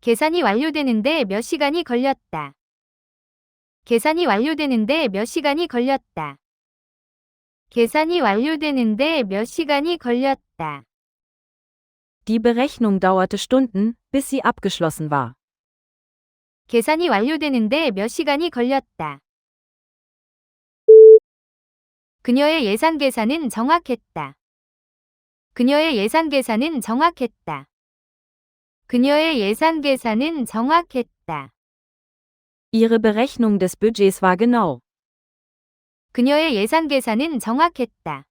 계산이 완료되는데 몇 시간이 걸렸다. 계산이 완료되는데 몇 시간이 걸렸다. 계산이 완료되는데 몇 시간이 걸렸다. Die Berechnung dauerte Stunden, bis sie abgeschlossen war. 계산이 완료되는데 몇 시간이 걸렸다. 그녀의 예상 계산은 정확했다. 그녀의 예상 계산은 정확했다. 그녀의 예상 계산은 정확했다. Ihre Berechnung des Budgets war genau. 그녀의 예상 계산은 정확했다.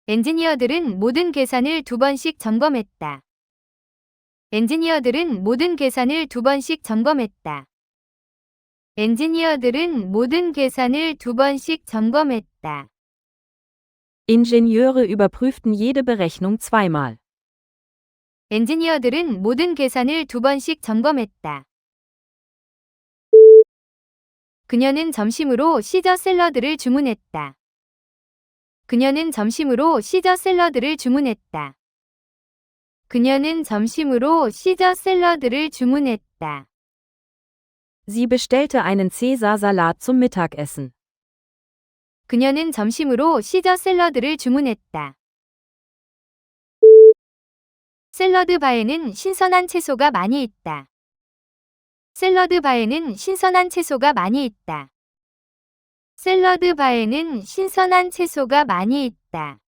엔지니어들은 모든 계산을 2번씩 점검했다. 엔지니어들은 모든 계산을 2번씩 점검했다. 엔지니어들은 모든 계산을 2번씩 점검했다. Ingenieure überprüften jede Berechnung zweimal. 엔지니어들은 모든 계산을 2번씩 점검했다. 그녀는 점심으로 시저 샐러드를 주문했다. 그녀는 점심으로 시저 샐러드를 주문했다. 그녀는 점심으로 시저 샐러드를 주문했다. Sie bestellte einen Caesar-Salat zum Mittagessen. 그녀는 점심으로 시저 샐러드를 주문했다. 샐러드 바에는 신선한 채소가 많이 있다. 샐러드 바에는 신선한 채소가 많이 있다. 샐러드 바에는 신선한 채소가 많이 있다.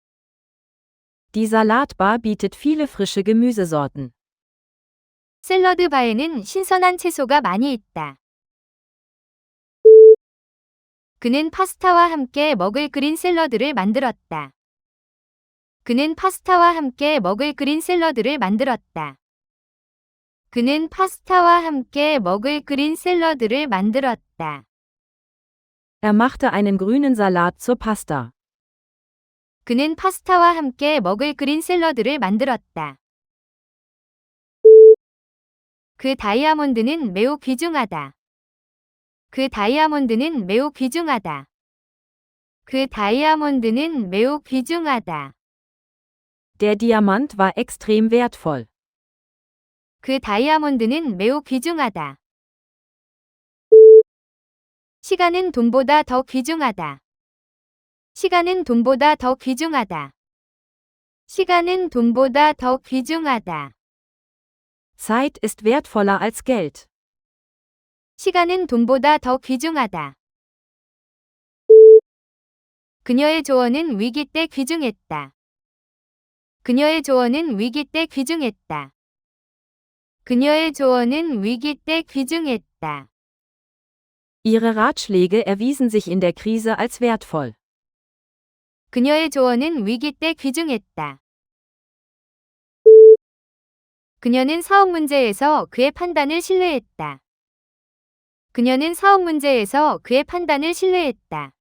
Die Salatbar bietet viele frische Gemüsesorten. 샐러드 바에는 신선한 채소가 많이 있다. 그는 파스타와 함께 먹을 그린 샐러드를 만들었다. 그는 파스타와 함께 먹을 그린 샐러드를 만들었다. 그는 파스타와 함께 먹을 그린 샐러드를 만들었다. Er machte einen grünen Salat zur Pasta. 그는 파스타와 함께 먹을 그린 샐러드를 만들었다. 그 다이아몬드는 매우 귀중하다. 그 다이아몬드는 매우 귀중하다. 그 다이아몬드는 매우 귀중하다. Der Diamant war extrem wertvoll. 그 다이아몬드는 매우 귀중하다. 시간은 돈보다 더 귀중하다. 시간은 돈보다 더 귀중하다. 시간은 돈보다 더 귀중하다. Zeit ist wertvoller als Geld. 시간은 돈보다 더 귀중하다. 그녀의 조언은 위기 때 귀중했다. 그녀의 조언은 위기 때 귀중했다. 그녀의 조언은 위기 때 귀중했다. Ihre Ratschläge erwiesen sich in der Krise als wertvoll. 그녀의 조언은 위기 때 귀중했다. 그녀는 사업 문제에서 그의 판단을 신뢰했다. 그녀는 사업 문제에서 그의 판단을 신뢰했다.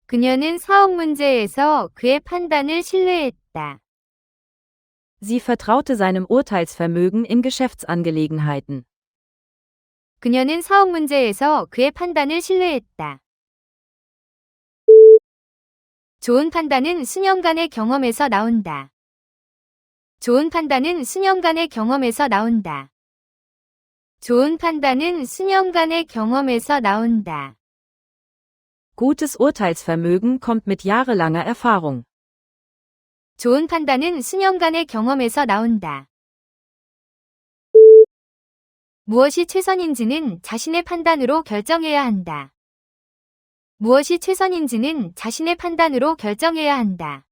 그녀는 사업 문제에서 그의 판단을 신뢰했다. Sie vertraute seinem Urteilsvermögen in Geschäftsangelegenheiten. 그녀는 사업 문제에서 그의 판단을 신뢰했다. 좋은 판단은 수년간의 경험에서 나온다. 좋은 판단은 수년간의 경험에서 나온다. 좋은 판단은 수년간의 경험에서 나온다. Gutes Urteilsvermögen kommt mit jahrelanger Erfahrung. 좋은 판단은 수년간의 경험에서 나온다. 무엇이 최선인지는 자신의 판단으로 결정해야 한다. 무엇이 최선인지는 자신의 판단으로 결정해야 한다.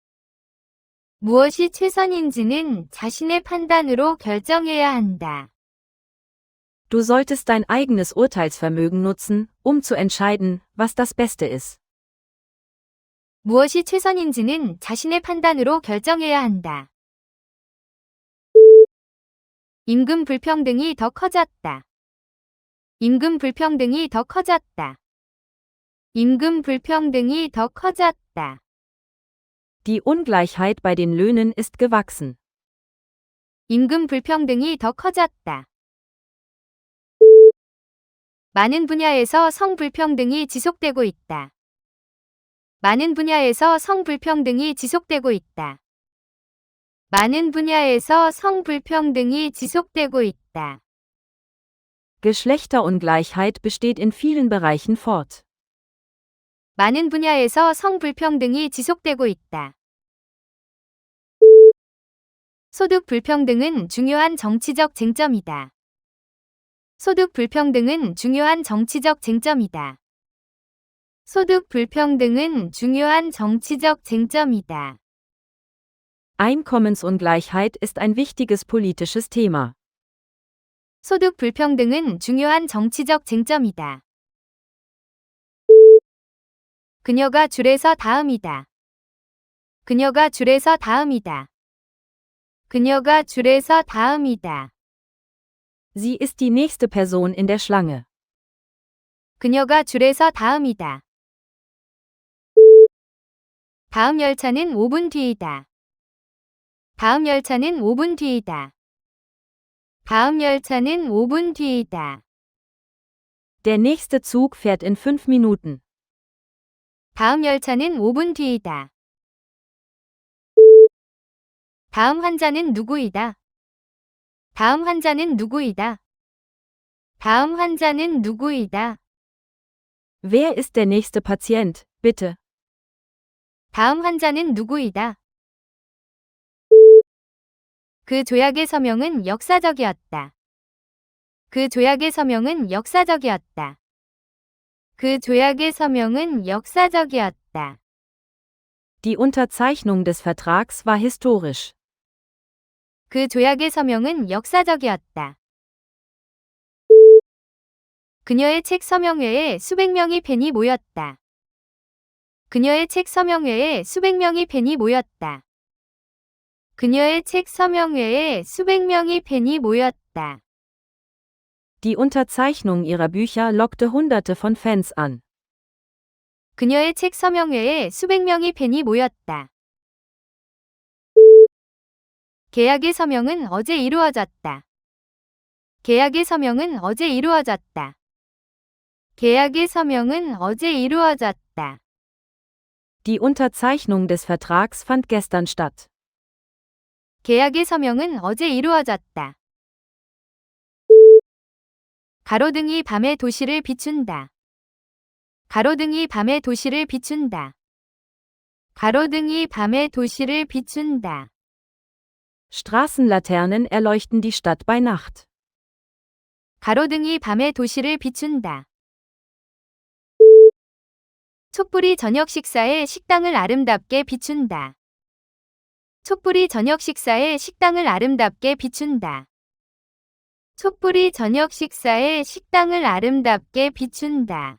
무엇이 최선인지는 자신의 판단으로 결정해야 한다. Du solltest dein eigenes Urteilsvermögen nutzen, um zu entscheiden, was das Beste ist. 무엇이 최선인지는 자신의 판단으로 결정해야 한다. 임금 불평등이 더 커졌다. 임금 불평등이 더 커졌다. 임금 불평등이 더 커졌다. Die Ungleichheit bei den Löhnen ist gewachsen. 임금 불평등이 더 커졌다. 많은 분야에서 성불평등이 지속되고 있다. 많은 분야에서 성불평등이 지속되고 있다. 많은 분야에서 성불평등이 지속되고 있다. Geschlechterungleichheit besteht in vielen Bereichen fort. 많은 분야에서 성불평등이 지속되고 있다. 소득 불평등은 중요한 정치적 쟁점이다. 소득 불평등은 중요한 정치적 쟁점이다. 소득 불평등은 중요한 정치적 쟁점이다. Einkommensungleichheit ist ein wichtiges politisches Thema. 소득 불평등은 중요한 정치적 쟁점이다. 그녀가 줄에서 다음이다. 그녀가 줄에서 다음이다. 그녀가 줄에서 다음이다. Sie ist die nächste Person in der Schlange. 그녀가 줄에서 다음이다. 다음 열차는 5분 뒤이다. 다음 열차는 5분 뒤이다. 다음 열차는 5분 뒤이다. Der nächste Zug fährt in 5 Minuten. 다음 열차는 5분 뒤이다. 다음 환자는 누구이다. 다음 환자는 누구이다. 다음 환자는 누구이다. Wer ist der nächste Patient, bitte? 다음 환자는 누구이다. 그 조약의 서명은 역사적이었다. 그 조약의 서명은 역사적이었다. 그 조약의 서명은 역사적이었다. Die Unterzeichnung des Vertrags war historisch. 그 조약의 서명은 역사적이었다. 그녀의 책 서명회에 수백 명의 팬이 모였다. 그녀의 책 서명회에 수백 명의 팬이 모였다. 그녀의 책 서명회에 수백 명의 팬이 모였다. Die Unterzeichnung ihrer Bücher lockte Hunderte von Fans an. 그녀의 책 서명회에 수백 명의 팬이 모였다. 계약의 서명은 어제 이루어졌다. 계약의 서명은 어제 이루어졌다. 계약의 서명은 어제 이루어졌다. Die Unterzeichnung des Vertrags fand gestern statt. 계약의 서명은 어제 이루어졌다. 가로등이 밤의 도시를 비춘다. 가로등이 밤의 도시를 비춘다. 가로등이 밤의 도시를 비춘다. Straßenlaternen erleuchten die Stadt bei Nacht. 가로등이 밤의 도시를 비춘다. 촛불이 저녁 식사에 식당을 아름답게 비춘다. 촛불이 저녁 식사에 식당을 아름답게 비춘다. 촛불이 저녁 식사에 식당을 아름답게 비춘다.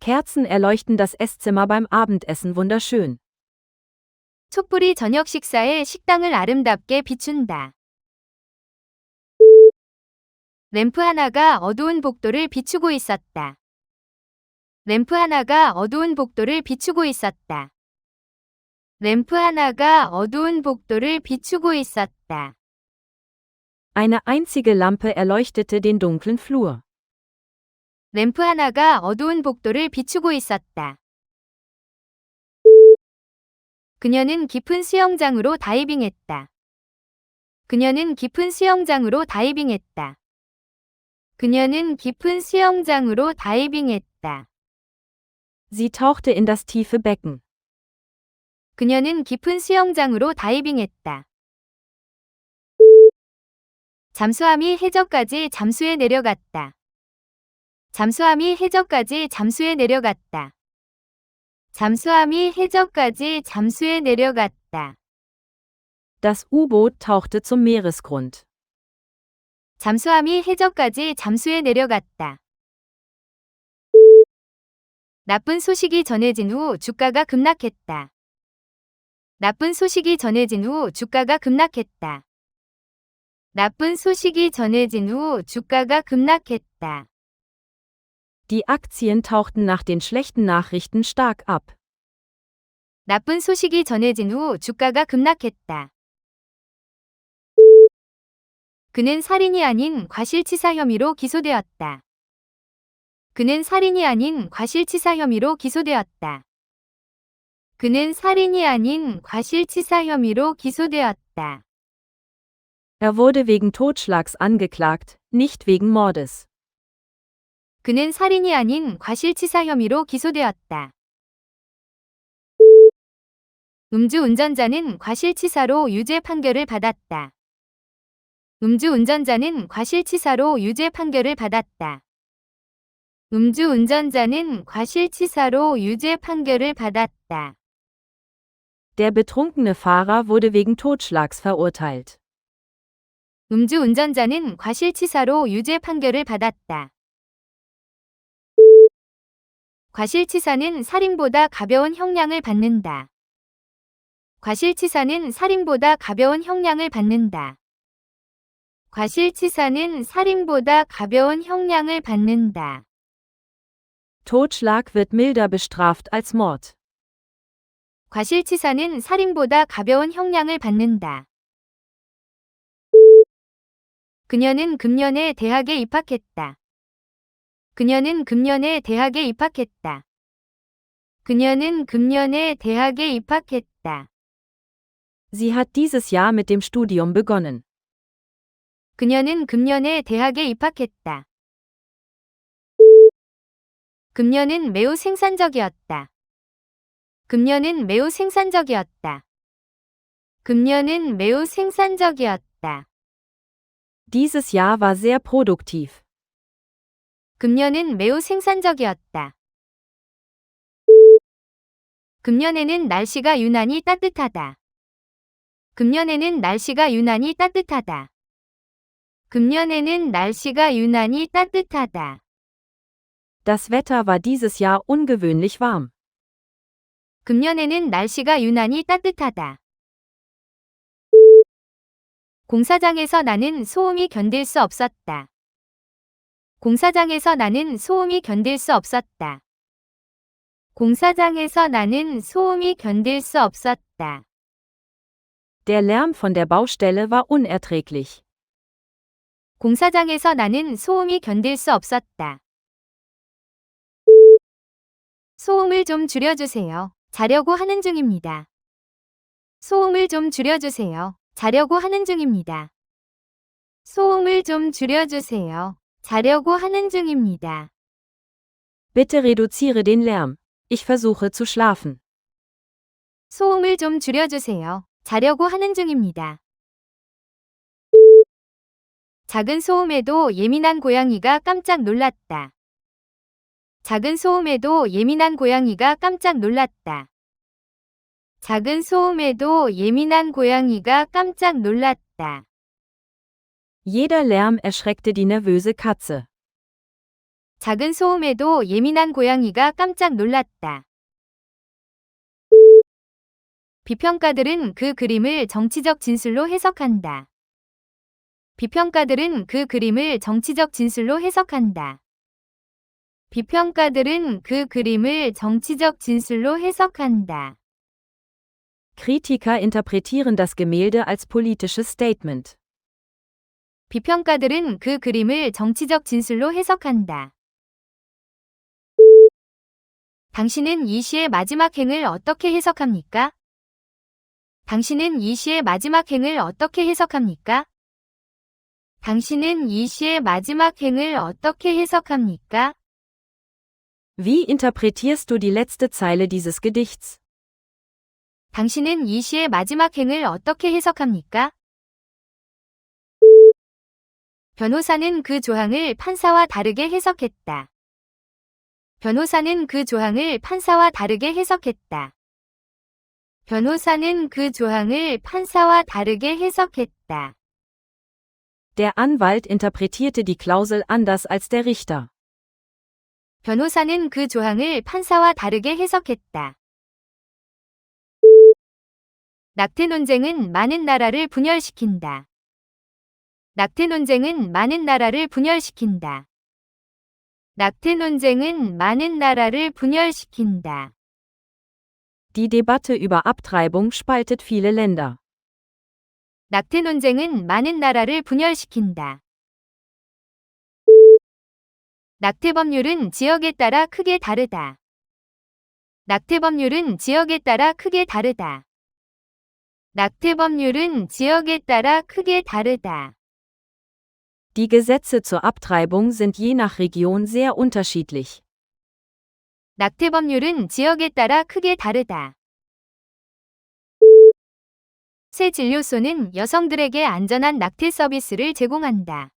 Kerzen erleuchten das Esszimmer beim Abendessen wunderschön. 촛불이 저녁 식사에 식당을 아름답게 비춘다. 램프 하나가 어두운 복도를 비추고 있었다. 램프 하나가 어두운 복도를 비추고 있었다. 램프 하나가 어두운 복도를 비추고 있었다. Eine einzige Lampe erleuchtete den dunklen Flur. 램프 하나가 어두운 복도를 비추고 있었다. 그녀는 깊은 수영장으로 다이빙했다. 그녀는 깊은 수영장으로 다이빙했다. 그녀는 깊은 수영장으로 다이빙했다. Sie tauchte in das tiefe Becken. 그녀는 깊은 수영장으로 다이빙했다. 잠수함이 해저까지 잠수해 내려갔다. 잠수함이 해저까지 잠수해 내려갔다. 잠수함이 해저까지 잠수해 내려갔다. Das U-Boot tauchte zum Meeresgrund. 잠수함이 해저까지 잠수해 내려갔다. 나쁜 소식이 전해진 후 주가가 급락했다. 나쁜 소식이 전해진 후 주가가 급락했다. 나쁜 소식이 전해진 후 주가가 급락했다. Die Aktien tauchten nach den schlechten Nachrichten stark ab. 나쁜 소식이 전해진 후 주가가 급락했다. 그는 살인이 아닌 과실치사 혐의로 기소되었다. 그는 살인이 아닌 과실치사 혐의로 기소되었다. 그는 살인이 아닌 과실치사 혐의로 기소되었다. Er wurde wegen Totschlags angeklagt, nicht wegen Mordes. 그는 살인이 아닌 과실치사 혐의로 기소되었다. 음주운전자는 과실치사로 유죄 판결을 받았다. 음주운전자는 과실치사로 유죄 판결을 받았다. 음주운전자는 과실치사로 유죄 판결을 받았다. Der betrunkene Fahrer wurde wegen Totschlags verurteilt. 음주운전자는 과실치사로 유죄 판결을 받았다. 과실치사는 살인보다 가벼운 형량을 받는다. 과실치사는 살인보다 가벼운 형량을 받는다. 과실치사는 살인보다 가벼운 형량을 받는다. Totschlag wird milder bestraft als Mord. 과실치사는 살인보다 가벼운 형량을 받는다. 그녀는 금년에 대학에 입학했다. 그녀는 금년에 대학에 입학했다. 그녀는 금년에 대학에 입학했다. Sie hat dieses Jahr mit dem Studium begonnen. 그녀는 금년에 대학에 입학했다. 금년은 매우 생산적이었다. 금년은 매우 생산적이었다. 금년은 매우 생산적이었다. Dieses Jahr war sehr produktiv. 금년은 매우 생산적이었다. 금년에는 날씨가 유난히 따뜻하다. 금년에는 날씨가 유난히 따뜻하다. 금년에는 날씨가 유난히 따뜻하다. Das Wetter war dieses Jahr ungewöhnlich warm. 금년에는 날씨가 유난히 따뜻하다. 공사장에서 나는 소음이 견딜 수 없었다. 공사장에서 나는 소음이 견딜 수 없었다. 공사장에서 나는 소음이 견딜 수 없었다. Der Lärm von der Baustelle war unerträglich. 공사장에서 나는 소음이 견딜 수 없었다. 소음을 좀 줄여주세요. 자려고 하는 중입니다. 소음을 좀 줄여주세요. 자려고 하는 중입니다. 소음을 좀 줄여주세요. 자려고 하는 중입니다. Bitte reduziere den Lärm. Ich versuche zu schlafen. 소음을 좀 줄여주세요. 자려고 하는 중입니다. 작은 소음에도 예민한 고양이가 깜짝 놀랐다. 작은 소음에도 예민한 고양이가 깜짝 놀랐다. 작은 소음에도 예민한 고양이가 깜짝 놀랐다. Jeder Lärm erschreckte die nervöse Katze. 작은 소음에도 예민한 고양이가 깜짝 놀랐다. 비평가들은 그 그림을 정치적 진술로 해석한다. 비평가들은 그 그림을 정치적 진술로 해석한다. 비평가들은 그 그림을 정치적 진술로 해석한다. Kritiker interpretieren das Gemälde als politisches Statement. 비평가들은 그 그림을 정치적 진술로 해석한다. 당신은 이 시의 마지막 행을 어떻게 해석합니까? 당신은 이 시의 마지막 행을 어떻게 해석합니까? 당신은 이 시의 마지막 행을 어떻게 해석합니까? Wie interpretierst du die letzte Zeile dieses Gedichts? 당신은 이 시의 마지막 행을 어떻게 해석합니까? 변호사는 그 조항을 판사와 다르게 해석했다. 변호사는 그 조항을 판사와 다르게 해석했다. 변호사는 그 조항을 판사와 다르게 해석했다. Der Anwalt interpretierte die Klausel anders als der Richter. 변호사는 그 조항을 판사와 다르게 해석했다. 낙태 논쟁은 많은 나라를 분열시킨다. 낙태 논쟁은 많은 나라를 분열시킨다. 낙태 논쟁은 많은 나라를 분열시킨다. Die Debatte über Abtreibung spaltet viele Länder. 낙태 논쟁은 많은 나라를 분열시킨다. 낙태 법률은 지역에 따라 크게 다르다. 낙태범률은 지역에 따라 크게 다르다. 낙태범률은 지역에 따라 크게 다르다. Die Gesetze zur Abtreibung sind je nach Region sehr unterschiedlich. 낙태범률은 지역에 따라 크게 다르다. 새 진료소는 여성들에게 안전한 낙태 서비스를 제공한다.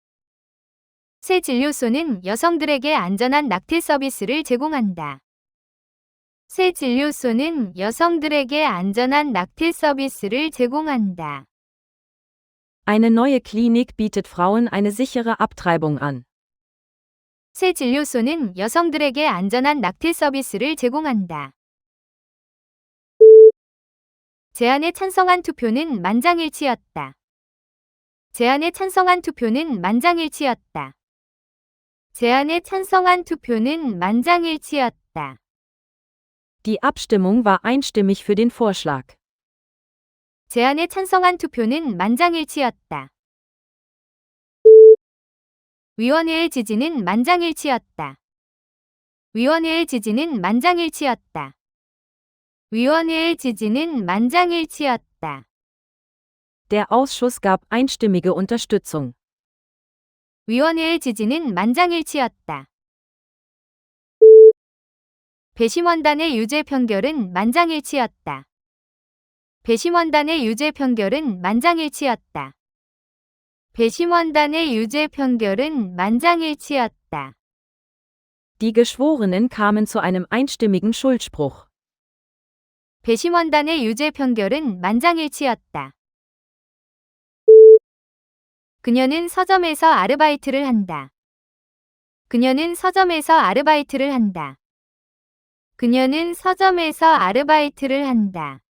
새 진료소는 여성들에게 안전한 낙태 서비스를 제공한다. 새 진료소는 여성들에게 안전한 낙태 서비스를 제공한다. Eine neue Klinik bietet Frauen eine sichere Abtreibung an. 새 진료소는 여성들에게 안전한 낙태 서비스를 제공한다. 제안에 찬성한 투표는 만장일치였다. 제안에 찬성한 투표는 만장일치였다. 제안에 찬성한 투표는 만장일치였다. Die Abstimmung war einstimmig für den Vorschlag. 제안에 찬성한 투표는 만장일치였다. 위원회의 지지는 만장일치였다. 위원회의 지지는 만장일치였다. 위원회의 지지는 만장일치였다. Der Ausschuss gab einstimmige Unterstützung. 위원회의 지지는 만장일치였다. 배심원단의 유죄 판결은 만장일치였다. 배심원단의 유죄 판결은 만장일치였다. 배심원단의 유죄 판결은 만장일치였다. Die Geschworenen kamen zu einem einstimmigen Schuldspruch. 배심원단의 유죄 판결은 만장일치였다. 그녀는 서점에서 아르바이트를 한다. 그녀는 서점에서 아르바이트를 한다. 그녀는 서점에서 아르바이트를 한다.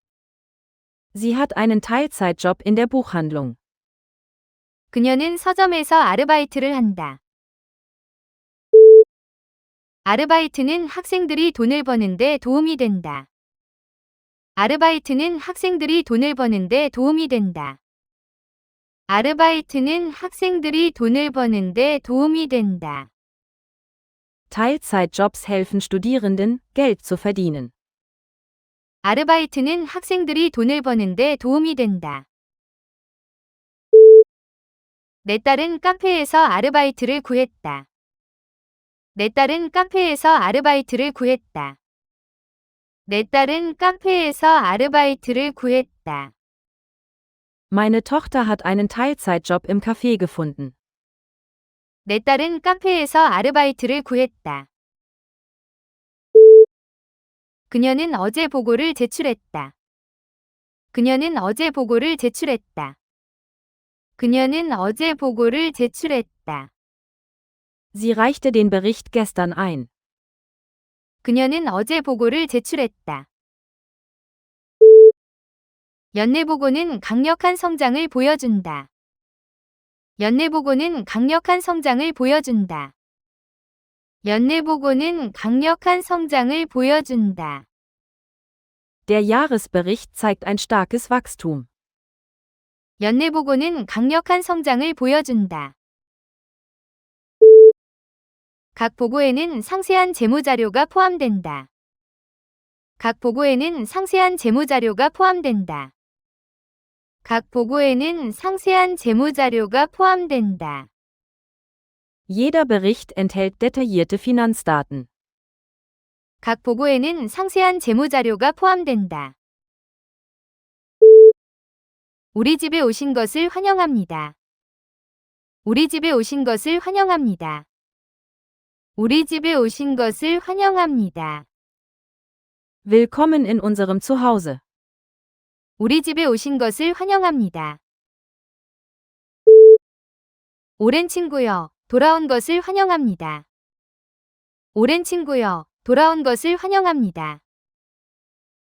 Sie hat einen Teilzeitjob in der Buchhandlung. 그녀는 서점에서 아르바이트를 한다. 아르바이트는 학생들이 돈을 버는데 도움이 된다. 아르바이트는 학생들이 돈을 버는데 도움이 된다. 아르바이트는 학생들이 돈을 버는데 도움이 된다. Teilzeitjobs helfen Studierenden, Geld zu verdienen. 아르바이트는 학생들이 돈을 버는데 도움이 된다. 내 딸은 카페에서 아르바이트를 구했다. 내 딸은 카페에서 아르바이트를 구했다. 내 딸은 카페에서 아르바이트를 구했다. Meine Tochter hat einen Teilzeitjob im Café gefunden. 내 딸은 카페에서 아르바이트를 구했다. 그녀는 어제 보고를 제출했다. 그녀는 어제 보고를 제출했다. 그녀는 어제 보고를 제출했다. Sie reichte den Bericht gestern ein. 그녀는 어제 보고를 제출했다. 연내보고는 강력한 성장을 보여준다. 연내보고는 강력한 성장을 보여준다. 연내보고는 강력한 성장을 보여준다. Der Jahresbericht zeigt ein starkes Wachstum. 연내보고는 강력한 성장을 보여준다. 각 보고에는 상세한 재무자료가 포함된다. 각 보고에는 상세한 재무자료가 포함된다. 각 보고에는 상세한 재무자료가 포함된다. Jeder Bericht enthält detaillierte Finanzdaten. 각 보고에는 상세한 재무자료가 포함된다. 우리 집에 오신 것을 환영합니다. 우리 집에 오신 것을 환영합니다. 우리 집에 오신 것을 환영합니다. Willkommen in unserem Zuhause. 우리 집에 오신 것을 환영합니다. 오랜 친구여, 돌아온 것을 환영합니다. 오랜 친구여, 돌아온 것을 환영합니다.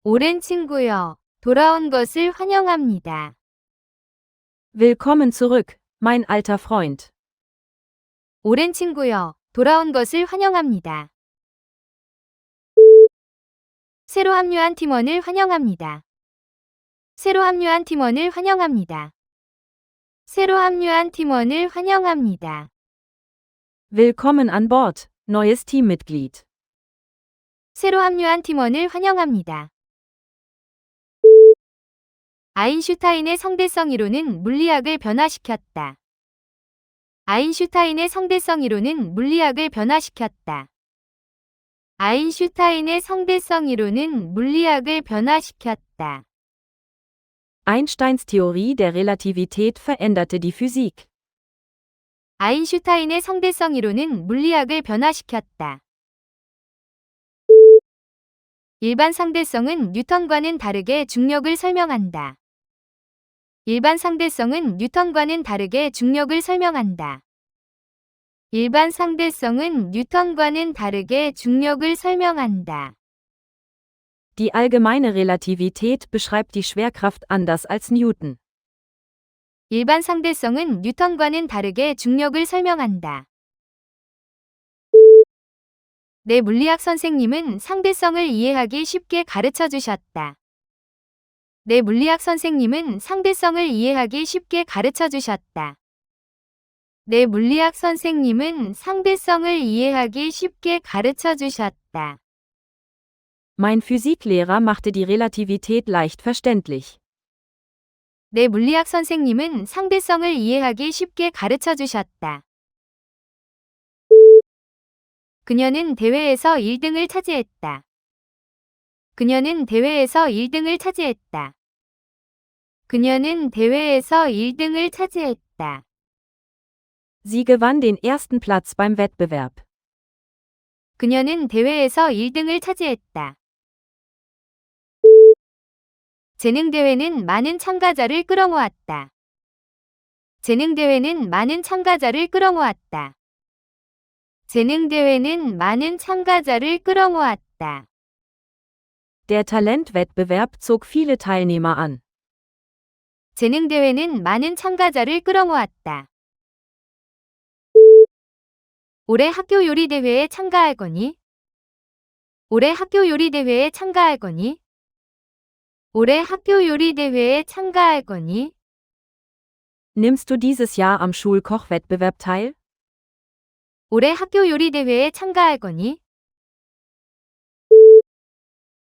오랜 친구여, 돌아온 것을 환영합니다. Willkommen zurück, mein alter Freund. 오랜 친구여, 돌아온 것을 환영합니다. 새로 합류한 팀원을 환영합니다. 새로 합류한 팀원을 환영합니다. 새로 합류한 팀원을 환영합니다. Willkommen an Bord, neues Teammitglied. 새로 합류한 팀원을 환영합니다. 아인슈타인의 상대성 이론은 물리학을 변화시켰다. 아인슈타인의 상대성 이론은 물리학을 변화시켰다. 아인슈타인의 상대성 이론은 물리학을 변화시켰다. Einsteins Theorie der Relativität veränderte die Physik. 아인슈타인의 상대성 이론은 물리학을 변화시켰다. 일반 상대성은 뉴턴과는 다르게 중력을 설명한다. 일반 상대성은 뉴턴과는 다르게 중력을 설명한다. 일반 상대성은 뉴턴과는 다르게 중력을 설명한다. Die allgemeine Relativität beschreibt die Schwerkraft anders als Newton. 일반 상대성은 뉴턴과는 다르게 중력을 설명한다. 내 물리학 선생님은 상대성을 이해하기 쉽게 가르쳐 주셨다. 내 물리학 선생님은 상대성을 이해하기 쉽게 가르쳐 주셨다. 내 물리학 선생님은 상대성을 이해하기 쉽게 가르쳐 주셨다. Mein Physiklehrer machte die Relativität leicht verständlich. 내 물리학 선생님은 상대성을 이해하기 쉽게 가르쳐 주셨다. 그녀는 대회에서 1등을 차지했다. 그녀는 대회에서 1등을 차지했다. 그녀는 대회에서 1등을 차지했다. Sie gewann den ersten Platz beim Wettbewerb. 그녀는 대회에서 1등을 차지했다. 재능대회는 많은 참가자를 끌어모았다. 재능대회는 많은 참가자를 끌어모았다. 재능대회는 많은 참가자를 끌어모았다. Der Talentwettbewerb zog viele Teilnehmer an. 재능대회는 많은 참가자를 끌어모았다. 올해 학교 요리대회에 참가할 거니? 올해 학교 요리대회에 참가할 거니? 올해 학교 요리대회에 참가할 거니? Nimmst du dieses Jahr am Schulkochwettbewerb teil? 올해 학교 요리대회에 참가할 거니?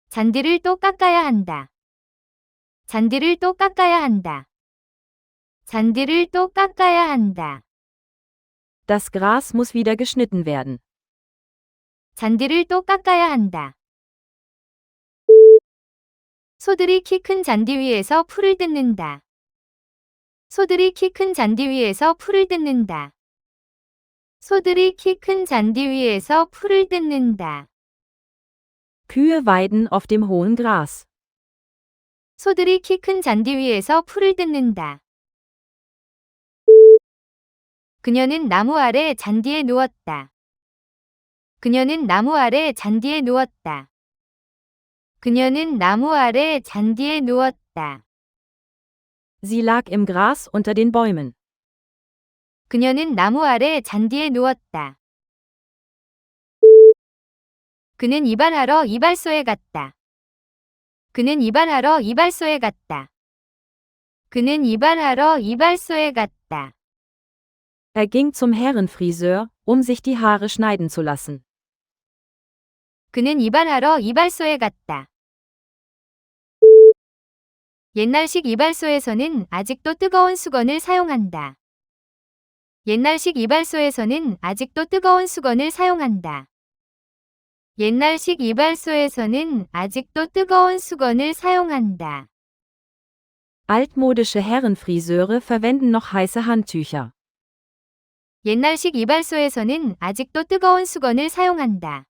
잔디를 또 깎아야 한다. 잔디를 또 깎아야 한다. 잔디를 또 깎아야 한다. Das Gras muss wieder geschnitten werden. 잔디를 또 깎아야 한다. 소들이 키 큰 잔디 위에서 풀을 뜯는다. 소들이 키 큰 잔디 위에서 풀을 뜯는다. 소들이 키 큰 잔디 위에서 풀을 뜯는다. Kühe weiden auf dem hohen Gras. 소들이 키 큰 잔디 위에서 풀을 뜯는다. 그녀는 나무 아래 잔디에 누웠다. 그녀는 나무 아래 잔디에 누웠다. 그녀는 나무 아래 잔디에 누웠다. Sie lag im Gras unter den Bäumen. 그녀는 나무 아래 잔디에 누웠다. 그는 이발하러 이발소에 갔다. 그는 이발하러 이발소에 갔다. 그는 이발하러 이발소에 갔다. Er ging zum Herrenfriseur, um sich die Haare schneiden zu lassen. 그는 이발하러 이발소에 갔다. 옛날식 이발소에서는 아직도 뜨거운 수건을 사용한다. 옛날식 이발소에서는 아직도 뜨거운 수건을 사용한다. 옛날식 이발소에서는 아직도 뜨거운 수건을 사용한다. Altmodische Herrenfriseure verwenden noch heiße Handtücher. 옛날식 이발소에서는 아직도 뜨거운 수건을 사용한다.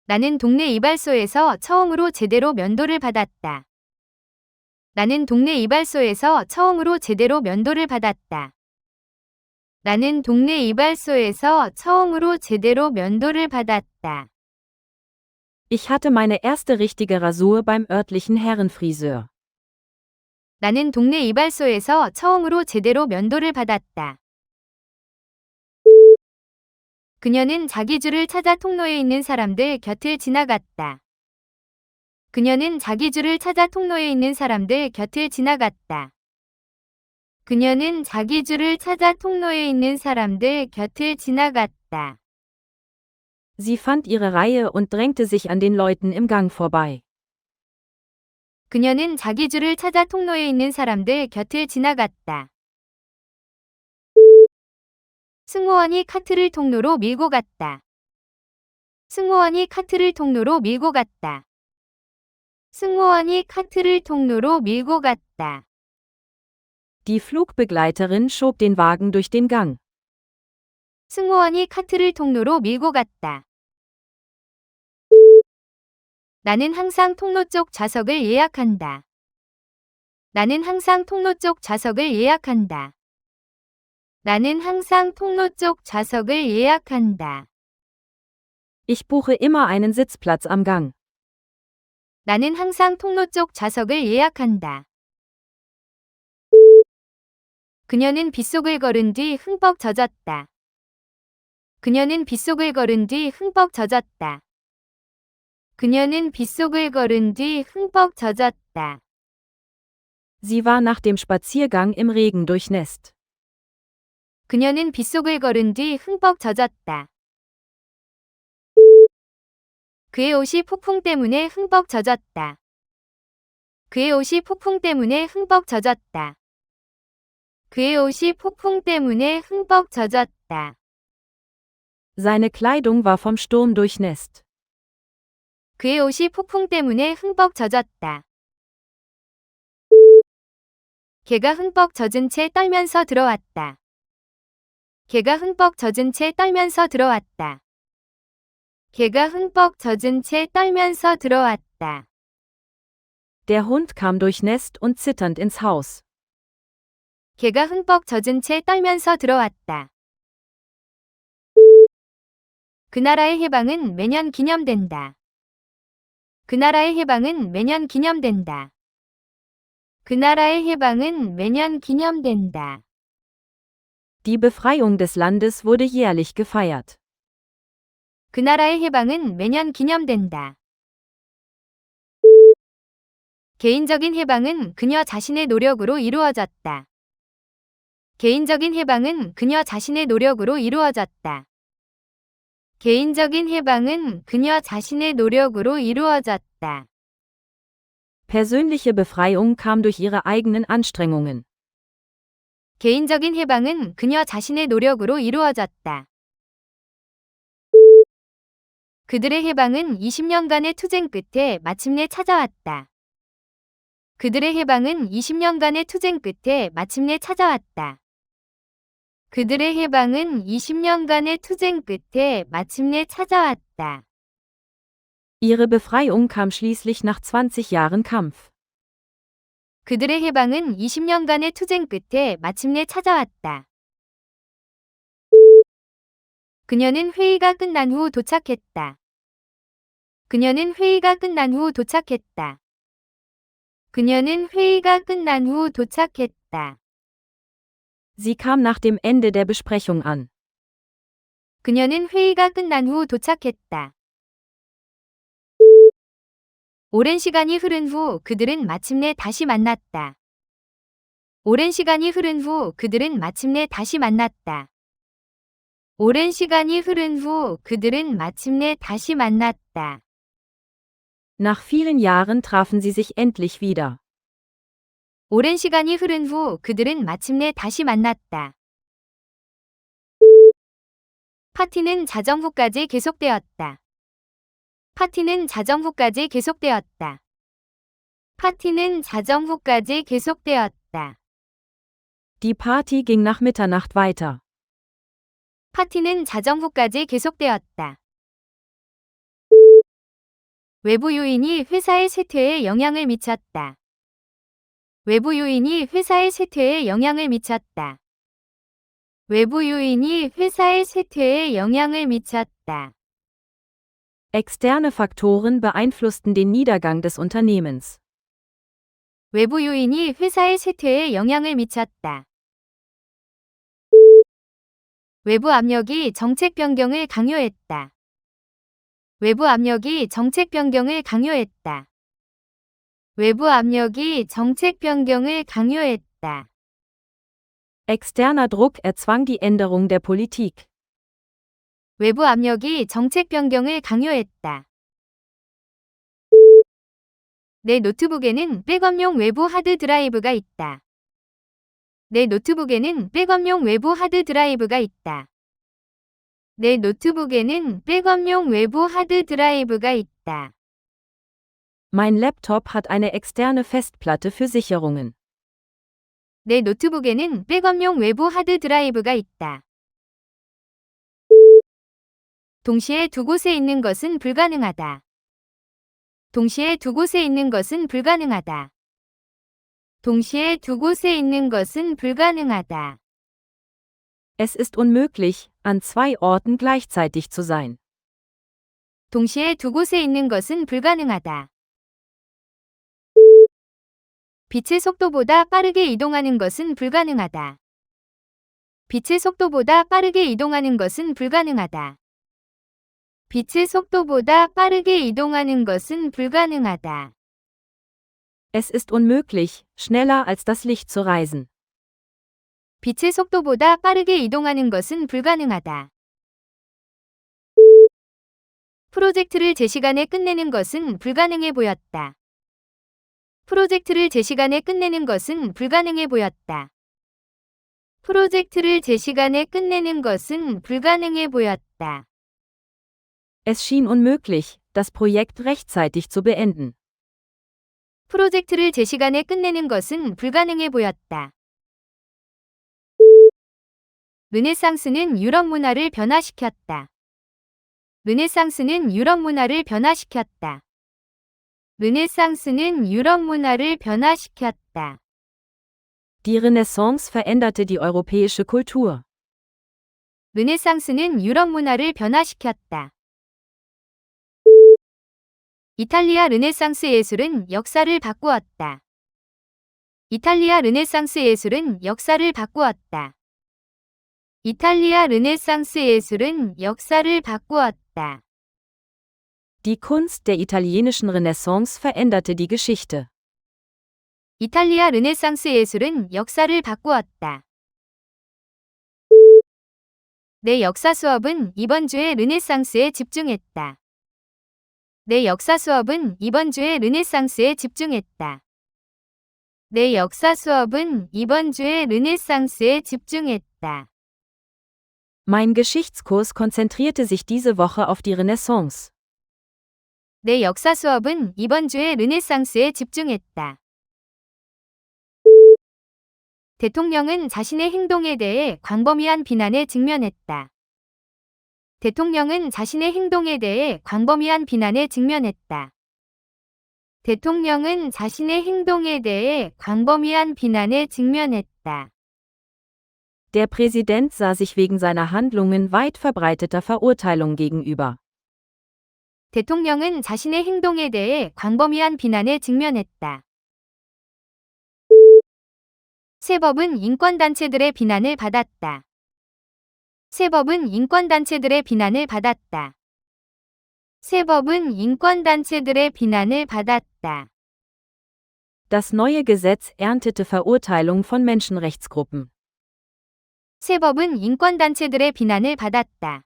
나는 동네 이발소에서 처음으로 제대로 면도를 받았다. 나는 동네 이발소에서 처음으로 제대로 면도를 받았다. 나는 동네 이발소에서 처음으로 제대로 면도를 받았다. Ich hatte meine erste richtige Rasur beim örtlichen Herrenfriseur. 나는 동네 이발소에서 처음으로 제대로 면도를 받았다. 그녀는 자기 줄을 찾아 통로에 있는 사람들 곁을 지나갔다. 그녀는 자기 줄을 찾아 통로에 있는 사람들 곁을 지나갔다. 그녀는 자기 줄을 찾아 통로에 있는 사람들 곁을 지나갔다. Sie fand ihre Reihe und drängte sich an den Leuten im Gang vorbei. 그녀는 자기 줄을 찾아 통로에 있는 사람들 곁을 지나갔다. 승무원이 카트를 통로로 밀고 갔다. 승무원이 카트를 통로로 밀고 갔다. 승무원이 카트를 통로로 밀고 갔다. Die Flugbegleiterin schob den Wagen durch den Gang. 승무원이 카트를 통로로 밀고 갔다. 나는 항상 통로 쪽 좌석을 예약한다. 나는 항상 통로 쪽 좌석을 예약한다. 나는 항상 통로 쪽 좌석을 예약한다. Ich buche immer einen Sitzplatz am Gang. 나는 항상 통로 쪽 좌석을 예약한다. 그녀는 빗속을 걸은 뒤 흠뻑 젖었다. 그녀는 빗속을 걸은 뒤 흠뻑 젖었다. 그녀는 빗속을 걸은 뒤 흠뻑 젖었다. Sie war nach dem Spaziergang im Regen durchnässt. 그녀는 빗속을 걸은 뒤 흠뻑 젖었다. 그의 옷이 폭풍 때문에 흠뻑 젖었다. 그의 옷이 폭풍 때문에 흠뻑 젖었다. 그의 옷이 폭풍 때문에 흠뻑 젖었다. Seine Kleidung war vom Sturm durchnässt. 그의 옷이 폭풍 때문에 흠뻑 젖었다. 걔가 흠뻑 젖은 채 떨면서 들어왔다. 걔가 흠뻑 젖은 채 떨면서 들어왔다. 걔가 흠뻑 젖은 채 떨면서 들어왔다. Der Hund kam durchnässt und zitternd ins Haus. 걔가 흠뻑 젖은 채 떨면서 들어왔다. 그 나라의 해방은 매년 기념된다. 그 나라의 해방은 매년 기념된다. 그 나라의 해방은 매년 기념된다. Die Befreiung des Landes wurde jährlich gefeiert. 그 나라의 해방은 매년 기념된다. 개인적인 해방은 그녀 자신의 노력으로 이루어졌다. 개인적인 해방은 그녀 자신의 노력으로 이루어졌다. 개인적인 해방은 그녀 자신의 노력으로 이루어졌다. Persönliche Befreiung kam durch ihre eigenen Anstrengungen. 개인적인 해방은 그녀 자신의 노력으로 이루어졌다. 그들의 해방은 20년간의 투쟁 끝에 마침내 찾아왔다. 그들의 해방은 20년간의 투쟁 끝에 마침내 찾아왔다. 그들의 해방은 20년간의 투쟁 끝에 마침내 찾아왔다. Ihre Befreiung kam schließlich nach 20 Jahren Kampf. 그들의 해방은 20년간의 투쟁 끝에 마침내 찾아왔다. 그녀는 회의가 끝난 후 도착했다. 그녀는 회의가 끝난 후 도착했다. 그녀는 회의가 끝난 후 도착했다. Sie kam nach dem Ende der Besprechung an. 그녀는 회의가 끝난 후 도착했다. 오랜 시간이 흐른 후 그들은 마침내 다시 만났다. 오랜 시간이 흐른 후 그들은 마침내 다시 만났다. 오랜 시간이 흐른 후 그들은 마침내 다시 만났다. Nach vielen Jahren trafen sie sich endlich wieder. 오랜 시간이 흐른 후 그들은 마침내 다시 만났다. 파티는 자정 후까지 계속되었다. 파티는 자정 후까지 계속되었다. 파티는 자정 후까지 계속되었다. Die Party ging nach Mitternacht weiter. 파티는 자정 후까지 계속되었다. 외부 요인이 회사의 쇠퇴에 영향을 미쳤다. 외부 요인이 회사의 쇠퇴에 영향을 미쳤다. 외부 요인이 회사의 쇠퇴에 영향을 미쳤다. Externe Faktoren beeinflussten den Niedergang des Unternehmens. 외부 요인이 회사의 쇠퇴에 영향을 미쳤다. 외부 압력이 정책 변경을 강요했다. 외부 압력이 정책 변경을 강요했다. 외부 압력이 정책 변경을 강요했다. Externer Druck erzwang die Änderung der Politik. 외부 압력이 정책 변경을 강요했다. 내 노트북에는 백업용 외부 하드 드라이브가 있다. 내 노트북에는 백업용 외부 하드 드라이브가 있다. 내 노트북에는 백업용 외부 하드 드라이브가 있다. Mein Laptop hat eine externe Festplatte für Sicherungen. 내 노트북에는 백업용 외부 하드 드라이브가 있다. 동시에 두 곳에 있는 것은 불가능하다. 동시에 두 곳에 있는 것은 불가능하다. 동시에 두 곳에 있는 것은 불가능하다. Es ist unmöglich, an 2 Orten gleichzeitig zu sein. 동시에 두 곳에 있는 것은 불가능하다. 빛의 속도보다 빠르게 이동하는 것은 불가능하다. 빛의 속도보다 빠르게 이동하는 것은 불가능하다. 빛의 속도보다 빠르게 이동하는 것은 불가능하다. Es ist unmöglich, schneller als das Licht zu reisen. 빛의 속도보다 빠르게 이동하는 것은 불가능하다. 프로젝트를 제 시간에 끝내는 것은 불가능해 보였다. 프로젝트를 제 시간에 끝내는 것은 불가능해 보였다. 프로젝트를 제 시간에 끝내는 것은 불가능해 보였다. Es schien unmöglich, das Projekt rechtzeitig zu beenden. 프로젝트를 제 시간에 끝내는 것은 불가능해 보였다. 르네상스는 유럽 문화를 변화시켰다. 르네상스는 유럽 문화를 변화시켰다. 르네상스는 유럽 문화를 변화시켰다. Die Renaissance veränderte die europäische Kultur. 르네상스는 유럽 문화를 변화시켰다. 이탈리아 르네상스 예술은 역사를 바꾸었다. 이탈리아 르네상스 예술은 역사를 바꾸었다. 이탈리아 르네상스 예술은 역사를 바꾸었다. Die Kunst der italienischen Renaissance veränderte die Geschichte. 이탈리아 르네상스 예술은 역사를 바꾸었다. 내 역사 수업은 이번 주에 르네상스에 집중했다. 내 역사 수업은 이번 주에 르네상스에 집중했다. 내 역사 수업은 이번 주에 르네상스에 집중했다. Mein Geschichtskurs konzentrierte sich diese Woche auf die Renaissance. 내 역사 수업은 이번 주에 르네상스에 집중했다. 대통령은 자신의 행동에 대해 광범위한 비난에 직면했다. 대통령은 자신의 행동에 대해 광범위한 비난에 직면했다. 대통령은 자신의 행동에 대해 광범위한 비난에 직면했다. Der Präsident sah sich wegen seiner Handlungen weit verbreiteter Verurteilung gegenüber. 대통령은 자신의 행동에 대해 광범위한 비난에 직면했다. 새 법은 인권단체들의 비난을 받았다. 새 법은 인권단체들의 비난을 받았다. 새 법은 인권단체들의 비난을 받았다. Das neue Gesetz erntete Verurteilung von Menschenrechtsgruppen. 새 법은 인권단체들의 비난을 받았다.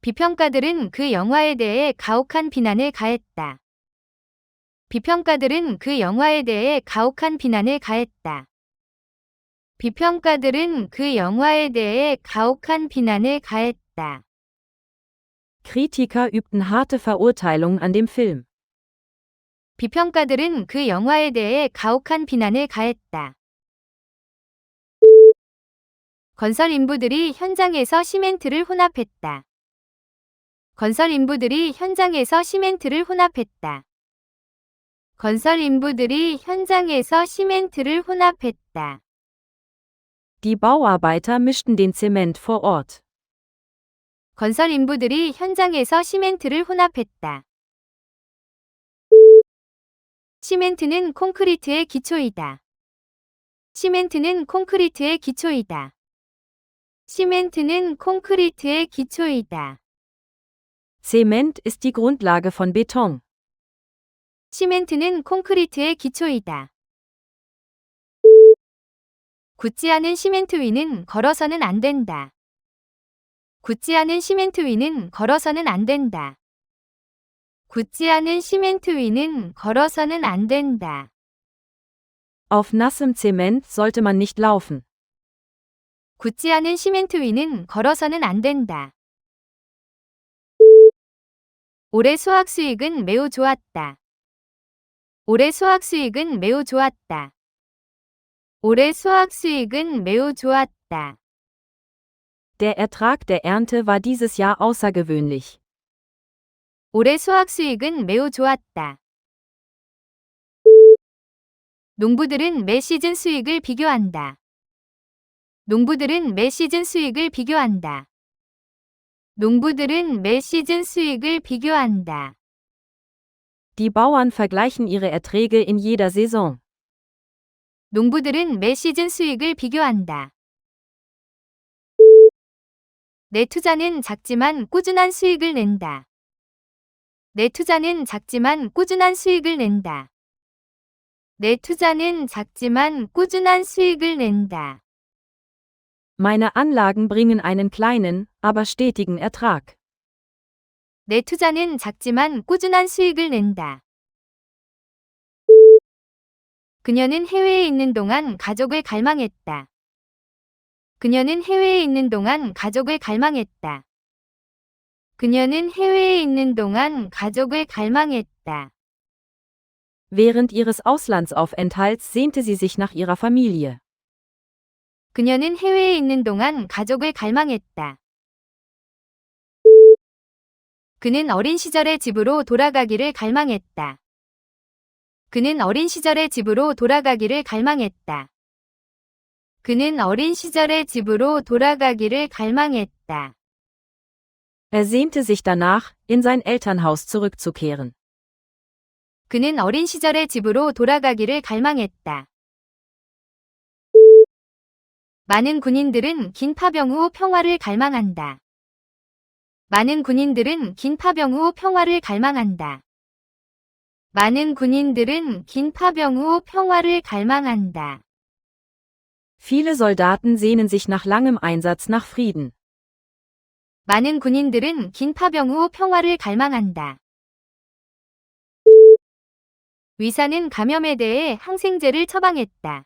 비평가들은 그 영화에 대해 가혹한 비난을 가했다. 비평가들은 그 영화에 대해 가혹한 비난을 가했다. 비평가들은 그 영화에 대해 가혹한 비난을 가했다. Kritiker übten harte Verurteilung an dem Film. 비평가들은 그 영화에 대해 가혹한 비난을 가했다. 건설 인부들이 현장에서 시멘트를 혼합했다. 건설 인부들이 현장에서 시멘트를 혼합했다. 건설 인부들이 현장에서 시멘트를 혼합했다. Die Bauarbeiter mischten den Zement vor Ort. 건설 인부들이 현장에서 시멘트를 혼합했다. 시멘트는 콘크리트의 기초이다. 시멘트는 콘크리트의 기초이다. 시멘트는 콘크리트의 기초이다. Zement ist die Grundlage von Beton. 시멘트는 콘크리트의 기초이다. 굳지 않은 시멘트 위는 걸어서는 안 된다. 굳지 않은 시멘트 위는 걸어서는 안 된다. 굳지 않은 시멘트 위는 걸어서는 안 된다. Auf nassem Zement sollte man nicht laufen. 굳지 않은 시멘트 위는 걸어서는 안 된다. 올해 수확 수익은 매우 좋았다. 올해 수확 수익은 매우 좋았다. 올해 수확 수익은 매우 좋았다. Der Ertrag der Ernte war dieses Jahr außergewöhnlich. 올해 수확 수익은 매우 좋았다. 농부들은 매 시즌 수익을 비교한다. 농부들은 매 시즌 수익을 비교한다. 농부들은 매 시즌 수익을 비교한다. Die Bauern vergleichen ihre Erträge in jeder Saison. 농부들은 매 시즌 수익을 비교한다. 내 투자는 작지만 꾸준한 수익을 낸다. 내 투자는 작지만 꾸준한 수익을 낸다. 내 투자는 작지만 꾸준한 수익을 낸다. Meine Anlagen bringen einen kleinen, aber stetigen Ertrag. 내 투자는 작지만 꾸준한 수익을 낸다. 그녀는 해외에 있는 동안 가족을 갈망했다. 그녀는 해외에 있는 동안 가족을 갈망했다. 그녀는 해외에 있는 동안 가족을 갈망했다. Während ihres Auslandsaufenthalts sehnte sie sich nach ihrer Familie. 그녀는 해외에 있는 동안 가족을 갈망했다. 그는 어린 시절의 집으로 돌아가기를 갈망했다. 그는 어린 시절의 집으로 돌아가기를 갈망했다. 그는 어린 시절의 집으로 돌아가기를 갈망했다. Er sehnte sich danach, in sein Elternhaus zurückzukehren. 그는 어린 시절의 집으로 돌아가기를 갈망했다. 많은 군인들은 긴 파병 후 평화를 갈망한다. 많은 군인들은 긴 파병 후 평화를 갈망한다. 많은 군인들은 긴 파병 후 평화를 갈망한다. Viele Soldaten sehnen sich nach langem Einsatz nach Frieden. 많은 군인들은 긴 파병 후 평화를 갈망한다. 의사는 감염에 대해 항생제를 처방했다.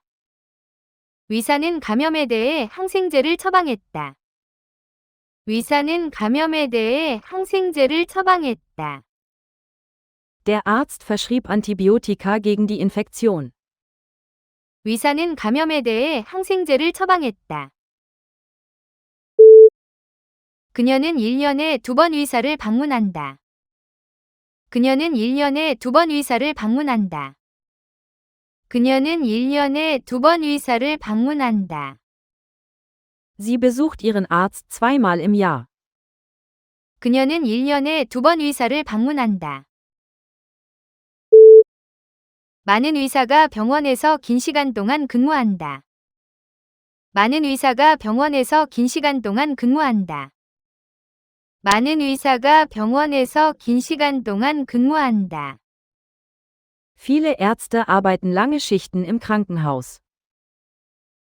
의사는 감염에 대해 항생제를 처방했다. 의사는 감염에 대해 항생제를 처방했다. Der Arzt verschrieb Antibiotika gegen die Infektion. 의사는 감염에 대해 항생제를 처방했다. 그녀는 1년에 2번 의사를 방문한다. 그녀는 1년에 2번 의사를 방문한다. 그녀는 1년에 2번 의사를 방문한다. Sie besucht ihren Arzt zweimal im Jahr. 그녀는 1년에 2번 의사를 방문한다. 많은 의사가 병원에서 긴 시간 동안 근무한다. 많은 의사가 병원에서 긴 시간 동안 근무한다. 많은 의사가 병원에서 긴 시간 동안 근무한다. Viele Ärzte arbeiten lange Schichten im Krankenhaus.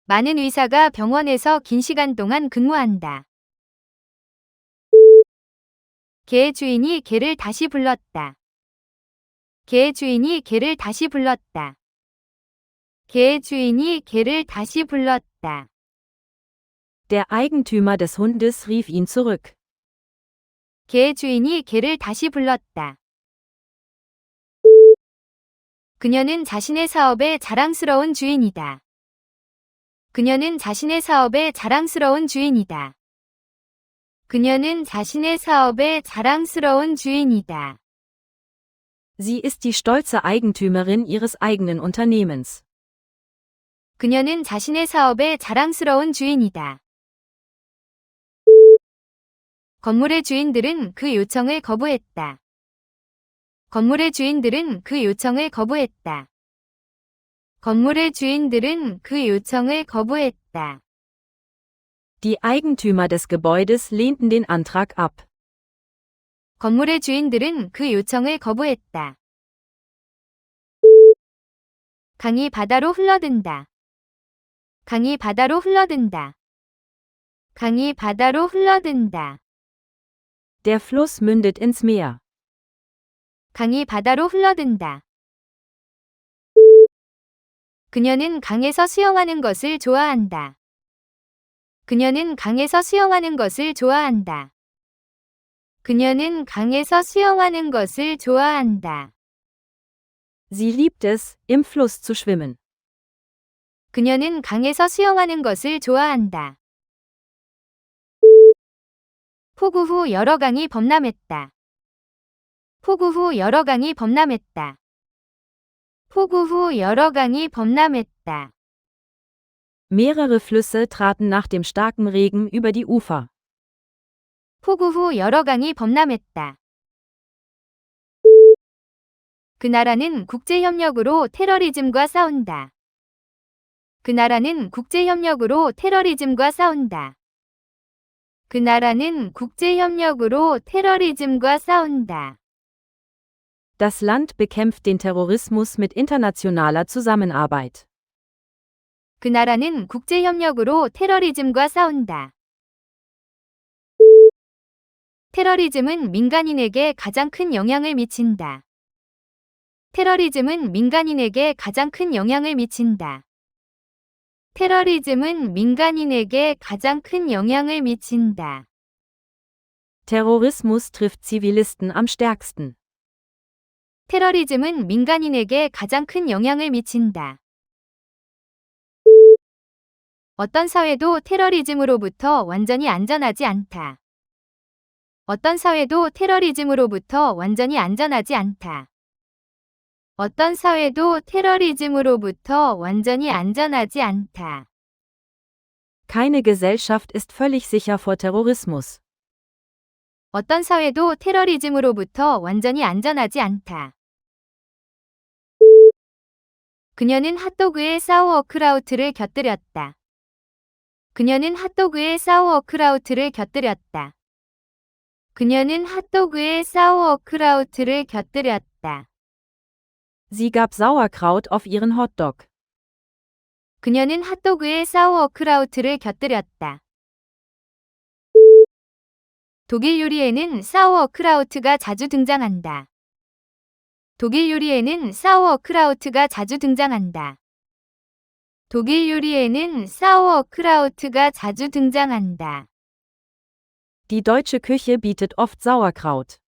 많은 의사가 병원에서 긴 시간 동안 근무한다. 개의 주인이 개를 다시 불렀다. 개의 주인이 개를 다시 불렀다. 개의 주인이 개를 다시 불렀다. Der Eigentümer des Hundes rief ihn zurück. 개의 주인이 개를 다시 불렀다. 그녀는 자신의 사업에 자랑스러운 주인이다. 그녀는 자신의 사업에 자랑스러운 주인이다. 그녀는 자신의 사업에 자랑스러운 주인이다. Sie ist die stolze Eigentümerin ihres eigenen Unternehmens. 그녀는 자신의 사업에 자랑스러운 주인이다. 건물의 주인들은 그 요청을 거부했다. 건물의 주인들은 그 요청을 거부했다. 건물의 주인들은 그 요청을 거부했다. Die Eigentümer des Gebäudes lehnten den Antrag ab. 건물의 주인들은 그 요청을 거부했다. 강이 바다로 흘러든다. 강이 바다로 흘러든다. 강이 바다로 흘러든다. Der Fluss mündet ins Meer. 강이 바다로 흘러든다. 그녀는 강에서 수영하는 것을 좋아한다. 그녀는 강에서 수영하는 것을 좋아한다. 그녀는 강에서 수영하는 것을 좋아한다. Sie liebt es, im Fluss zu schwimmen. 그녀는 강에서 수영하는 것을 좋아한다. 폭우 후 여러 강이 범람했다. 폭우 후 여러 강이 범람했다. 폭우 후 여러 강이 범람했다. Mehrere Flüsse traten nach dem starken Regen über die Ufer. 폭우 후 여러 강이 범람했다. 그 나라는 국제협력으로 테러리즘과 싸운다. 그 나라는 국제협력으로 테러리즘과 싸운다. 그 나라는 국제협력으로 테러리즘과 싸운다. Das Land bekämpft den Terrorismus mit internationaler Zusammenarbeit. 그 나라는 국제협력으로 테러리즘과 싸운다. 테러리즘은 민간인에게 가장 큰 영향을 미친다. 테러리즘은 민간인에게 가장 큰 영향을 미친다. 테러리즘은 민간인에게 가장 큰 영향을 미친다. Terrorismus trifft Zivilisten am stärksten. 테러리즘은 민간인에게 가장 큰 영향을 미친다. 어떤 사회도 테러리즘으로부터 완전히 안전하지 않다. 어떤 사회도 테러리즘으로부터 완전히 안전하지 않다. 어떤 사회도 테러리즘으로부터 완전히 안전하지 않다. Keine Gesellschaft ist völlig sicher vor Terrorismus. 어떤 사회도 테러리즘으로부터 완전히 안전하지 않다. 그녀는 핫도그에 사우어크라우트를 곁들였다. 그녀는 핫도그에 사우어크라우트를 곁들였다. 그녀는 핫도그에 사우어크라우트를 곁들였다. Sie gab Sauerkraut auf ihren Hotdog. 그녀는 핫도그에 사우어크라우트를 곁들였다. 독일 요리에는 사우어크라우트가 자주 등장한다. 독일 요리에는 사우어크라우트가 자주 등장한다. 독일 요리에는 사우어크라우트가 자주 등장한다. Die deutsche Küche bietet oft Sauerkraut.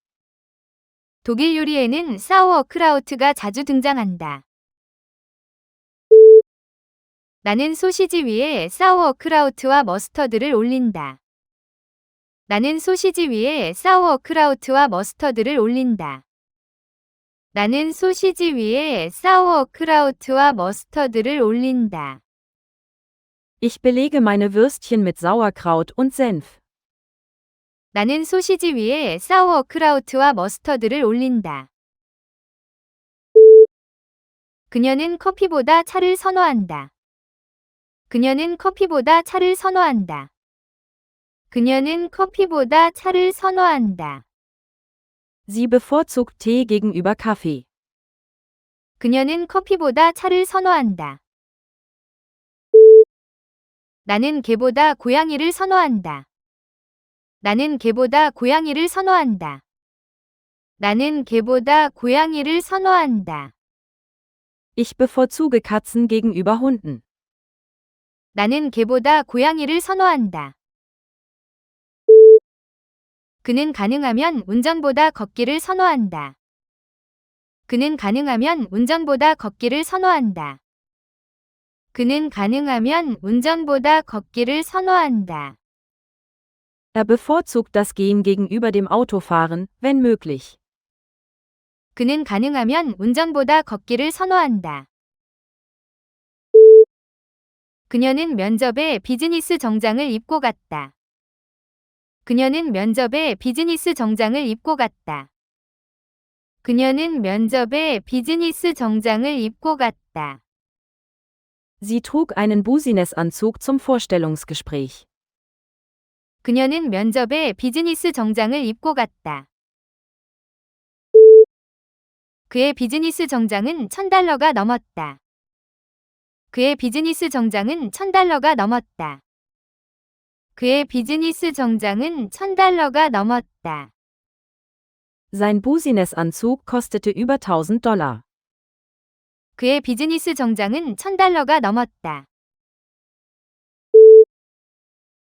독일 요리에는 사우어크라우트가 자주 등장한다. 나는 소시지 위에 사우어크라우트와 머스터드를 올린다. 나는 소시지 위에 사우어크라우트와 머스터드를 올린다. 나는 소시지 위에 사우어크라우트와 머스터드를 올린다. Ich belege meine Würstchen mit Sauerkraut und Senf. 나는 소시지 위에 사우어크라우트와 머스터드를 올린다. 그녀는 커피보다 차를 선호한다. 그녀는 커피보다 차를 선호한다. 그녀는 커피보다 차를 선호한다. Sie bevorzugt Tee gegenüber Kaffee. 그녀는 커피보다 차를 선호한다. 나는 개보다 고양이를 선호한다. 나는 개보다 고양이를 선호한다. 나는 개보다 고양이를 선호한다. Ich bevorzuge Katzen gegenüber Hunden. 나는 개보다 고양이를 선호한다. 그는 가능하면 운전보다 걷기를 선호한다. 그는 가능하면 운전보다 걷기를 선호한다. 그는 가능하면 운전보다 걷기를 선호한다. Er bevorzugt das Gehen gegenüber dem Autofahren, wenn möglich. 그는 가능하면 운전보다 걷기를 선호한다. 그녀는 면접에 비즈니스 정장을 입고 갔다. 그녀는 면접에 비즈니스 정장을 입고 갔다. 그녀는 면접에 비즈니스 정장을 입고 갔다. Sie trug einen Business-Anzug zum Vorstellungsgespräch. 그녀는 면접에 비즈니스 정장을 입고 갔다. 그의 비즈니스 정장은 $1000가 넘었다. 그의 비즈니스 정장은 $1000가 넘었다. 그의 비즈니스 정장은 $1000가 넘었다. Sein Business-Anzug kostete über $1000. 그의 비즈니스 정장은 $1000가 넘었다.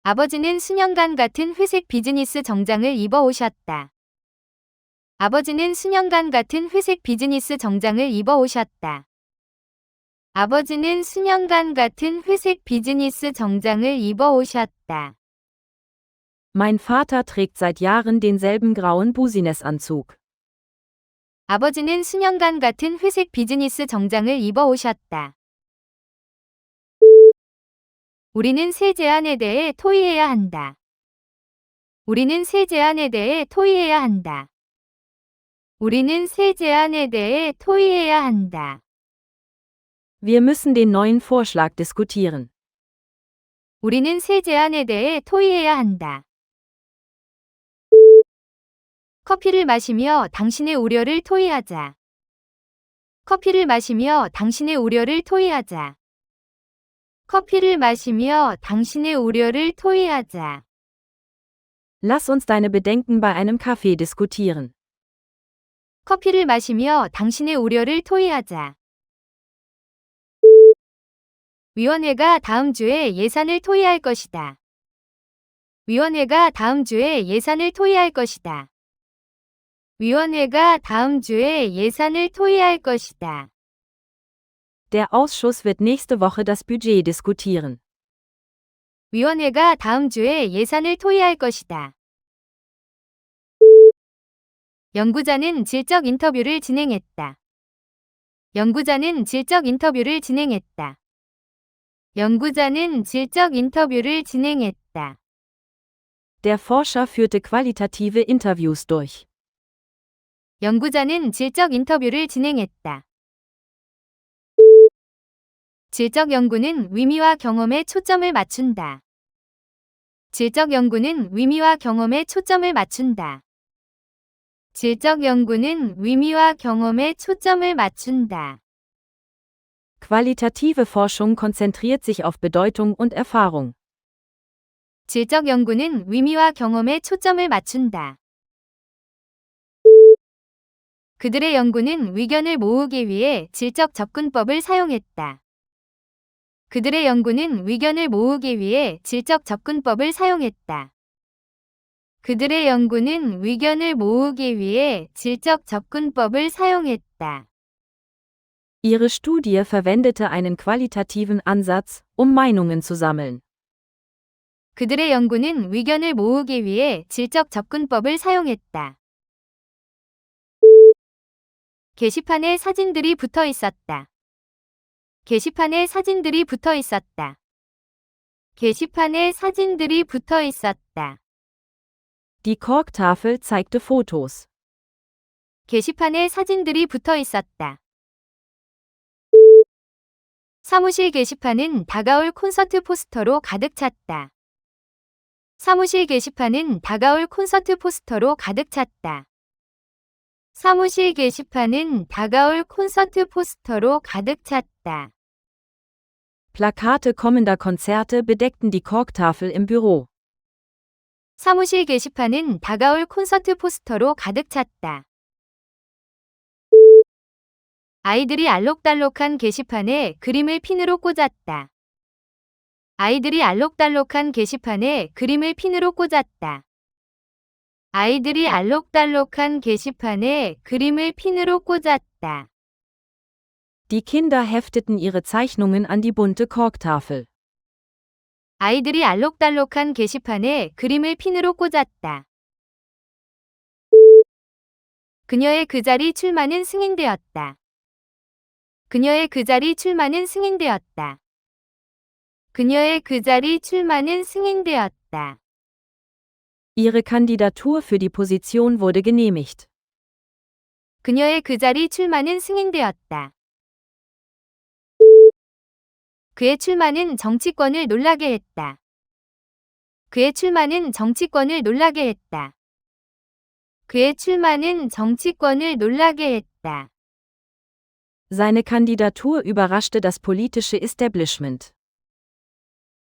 아버지는 수년간 같은 회색 비즈니스 정장을 입어 오셨다. 아버지는 수년간 같은 회색 비즈니스 정장을 입어 오셨다. 아버지는 수년간 같은 회색 비즈니스 정장을 입어 오셨다. Mein Vater trägt seit Jahren denselben grauen Business-Anzug. 아버지는 수년간 같은 회색 비즈니스 정장을 입어 오셨다. 우리는 새 제안에 대해 토의해야 한다. 우리는 새 제안에 대해 토의해야 한다. 우리는 새 제안에 대해 토의해야 한다. Wir müssen den neuen Vorschlag diskutieren. 우리는 새 제안에 대해 토의해야 한다. 커피를 마시며 당신의 우려를 토의하자. 커피를 마시며 당신의 우려를 토의하자. 커피를 마시며 당신의 우려를 토의하자. Lass uns deine Bedenken bei einem Kaffee diskutieren. 커피를 마시며 당신의 우려를 토의하자. 위원회가 다음 주에 예산을 토의할 것이다. 위원회가 다음 주에 예산을 토의할 것이다. 위원회가 다음 주에 예산을 토의할 것이다. Der Ausschuss wird nächste Woche das Budget diskutieren. 위원회가 다음 주에 예산을 토의할 것이다. 연구자는 질적 인터뷰를 진행했다. 연구자는 질적 인터뷰를 진행했다. 연구자는 질적 인터뷰를 진행했다. Der Forscher führte qualitative Interviews durch. 연구자는 질적 인터뷰를 진행했다. 질적 연구는 의미와 경험에 초점을 맞춘다. 질적 연구는 의미와 경험에 초점을 맞춘다. 질적 연구는 의미와 경험에 초점을 맞춘다. Qualitative Forschung konzentriert sich auf Bedeutung und Erfahrung. 질적 연구는 의미와 경험에 초점을 맞춘다. 그들의 연구는 의견을 모으기 위해 질적 접근법을 사용했다. 그들의 연구는 의견을 모으기 위해 질적 접근법을 사용했다. 그들의 연구는 의견을 모으기 위해 질적 접근법을 사용했다. Ihre Studie verwendete einen qualitativen Ansatz, um Meinungen zu sammeln. 그들의 연구는 의견을 모으기 위해 질적 접근법을 사용했다. 게시판에 사진들이 붙어 있었다. 게시판에 사진들이 붙어 있었다. 게시판에 사진들이 붙어 있었다. Die Korktafel zeigte Fotos. 게시판에 사진들이 붙어 있었다. 사무실 게시판은 다가올 콘서트 포스터로 가득 찼다. 사무실 게시판은 다가올 콘서트 포스터로 가득 찼다. 사무실 게시판은 다가올 콘서트 포스터로 가득 찼다. Plakate kommender Konzerte bedeckten die Korktafel im Büro. 사무실 게시판은 다가올 콘서트 포스터로 가득 찼다. 아이들이 알록달록한 게시판에 그림을 핀으로 꽂았다. 아이들이 알록달록한 게시판에 그림을 핀으로 꽂았다. 아이들이 알록달록한 게시판에 그림을 핀으로 꽂았다. Die Kinder hefteten ihre Zeichnungen an die bunte Korktafel. 아이들이 알록달록한 게시판에 그림을 핀으로 꽂았다. 그녀의 그 자리 출마는 승인되었다. 그녀의 그 자리 출마는 승인되었다. 그녀의 그 자리 출마는 승인되었다. Ihre Kandidatur für die Position wurde genehmigt. 그녀의 그 자리 출마는 승인되었다. 그의 출마는 정치권을 놀라게 했다. 그의 출마는 정치권을 놀라게 했다. 그의 출마는 정치권을 놀라게 했다. Seine Kandidatur überraschte das politische Establishment.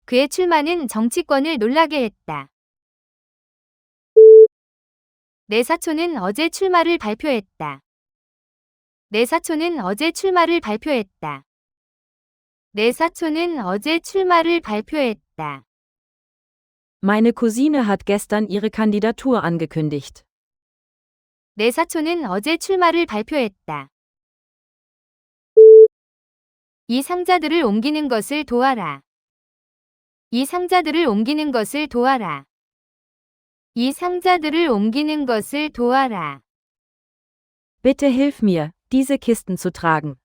그의 출마는 정치권을 놀라게 했다. 내 사촌은 어제 출마를 발표했다. 내 사촌은 어제 출마를 발표했다. 내 사촌은 어제 출마를 발표했다. Meine Cousine hat gestern ihre Kandidatur angekündigt. 내 사촌은 어제 출마를 발표했다. 이 상자들을 옮기는 것을 도와라. 이 상자들을 옮기는 것을 도와라. 이 상자들을 옮기는 것을 도와라. Bitte hilf mir, diese Kisten zu tragen.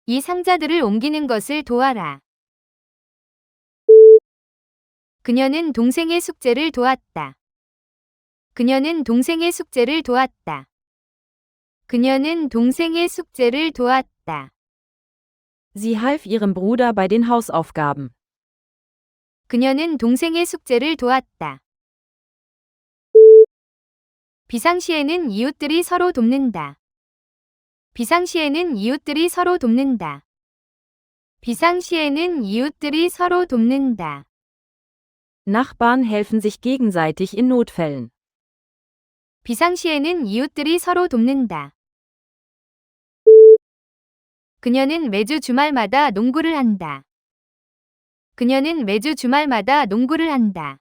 이 상자들을 옮기는 것을 도와라. 그녀는 동생의 숙제를 도왔다. 그녀는 동생의 숙제를 도왔다. 그녀는 동생의 숙제를 도왔다. Sie half ihrem Bruder bei den Hausaufgaben. 그녀는 동생의 숙제를 도왔다. 비상시에는 이웃들이 서로 돕는다. 비상시에는 이웃들이 서로 돕는다. 비상시에는 이웃들이 서로 돕는다. Nachbarn helfen sich gegenseitig in Notfällen. 비상시에는 이웃들이 서로 돕는다. 그녀는 매주 주말마다 농구를 한다. 그녀는 매주 주말마다 농구를 한다.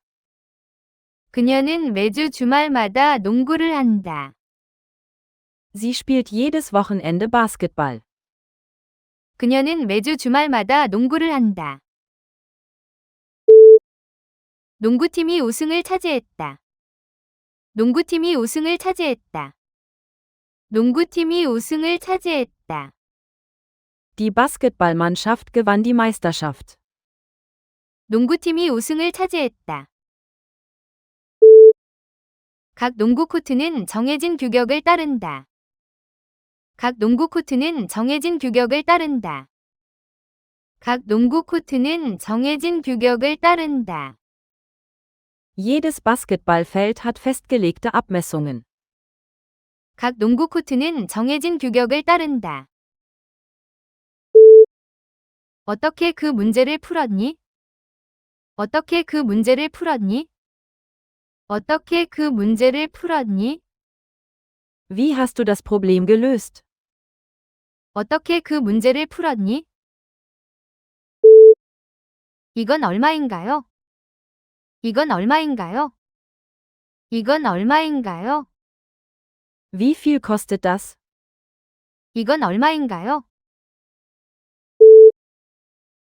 그녀는 매주 주말마다 농구를 한다. Sie spielt jedes Wochenende Basketball. 그녀는 매주 주말마다 농구를 한다. 농구팀이 우승을 차지했다. 농구팀이 우승을 차지했다. 농구팀이 우승을 차지했다. Die Basketballmannschaft gewann die Meisterschaft. 농구팀이 우승을 차지했다. 각 농구 코트는 정해진 규격을 따른다. 각 농구 코트는 정해진 규격을 따른다. 각 농구 코트는 정해진 규격을 따른다. Jedes Basketballfeld hat festgelegte Abmessungen. 각 농구 코트는 정해진 규격을 따른다. 어떻게 그 문제를 풀었니? 어떻게 그 문제를 풀었니? 어떻게 그 문제를 풀었니? Wie hast du das Problem gelöst? 어떻게 그 문제를 풀었니? 이건 얼마인가요? 이건 얼마인가요? 이건 얼마인가요? Wie viel kostet das? 이건 얼마인가요?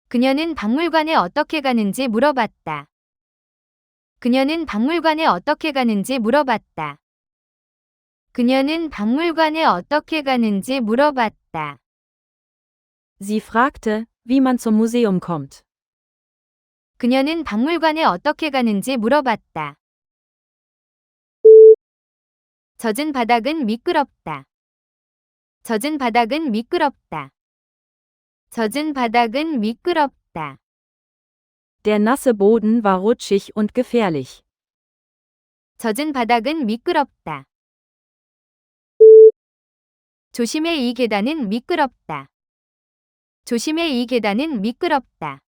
그녀는 박물관에 어떻게 가는지 물어봤다. 그녀는 박물관에 어떻게 가는지 물어봤다. 그녀는 박물관에 어떻게 가는지 물어봤다. Sie fragte, wie man zum Museum kommt. 그녀는 박물관에 어떻게 가는지 물어봤다. 젖은 바닥은 미끄럽다. 젖은 바닥은 미끄럽다. 젖은 바닥은 미끄럽다. Der nasse Boden war rutschig und gefährlich. 젖은 바닥은 미끄럽다. 조심해 이 계단은 미끄럽다. 조심해 이 계단은 미끄럽다.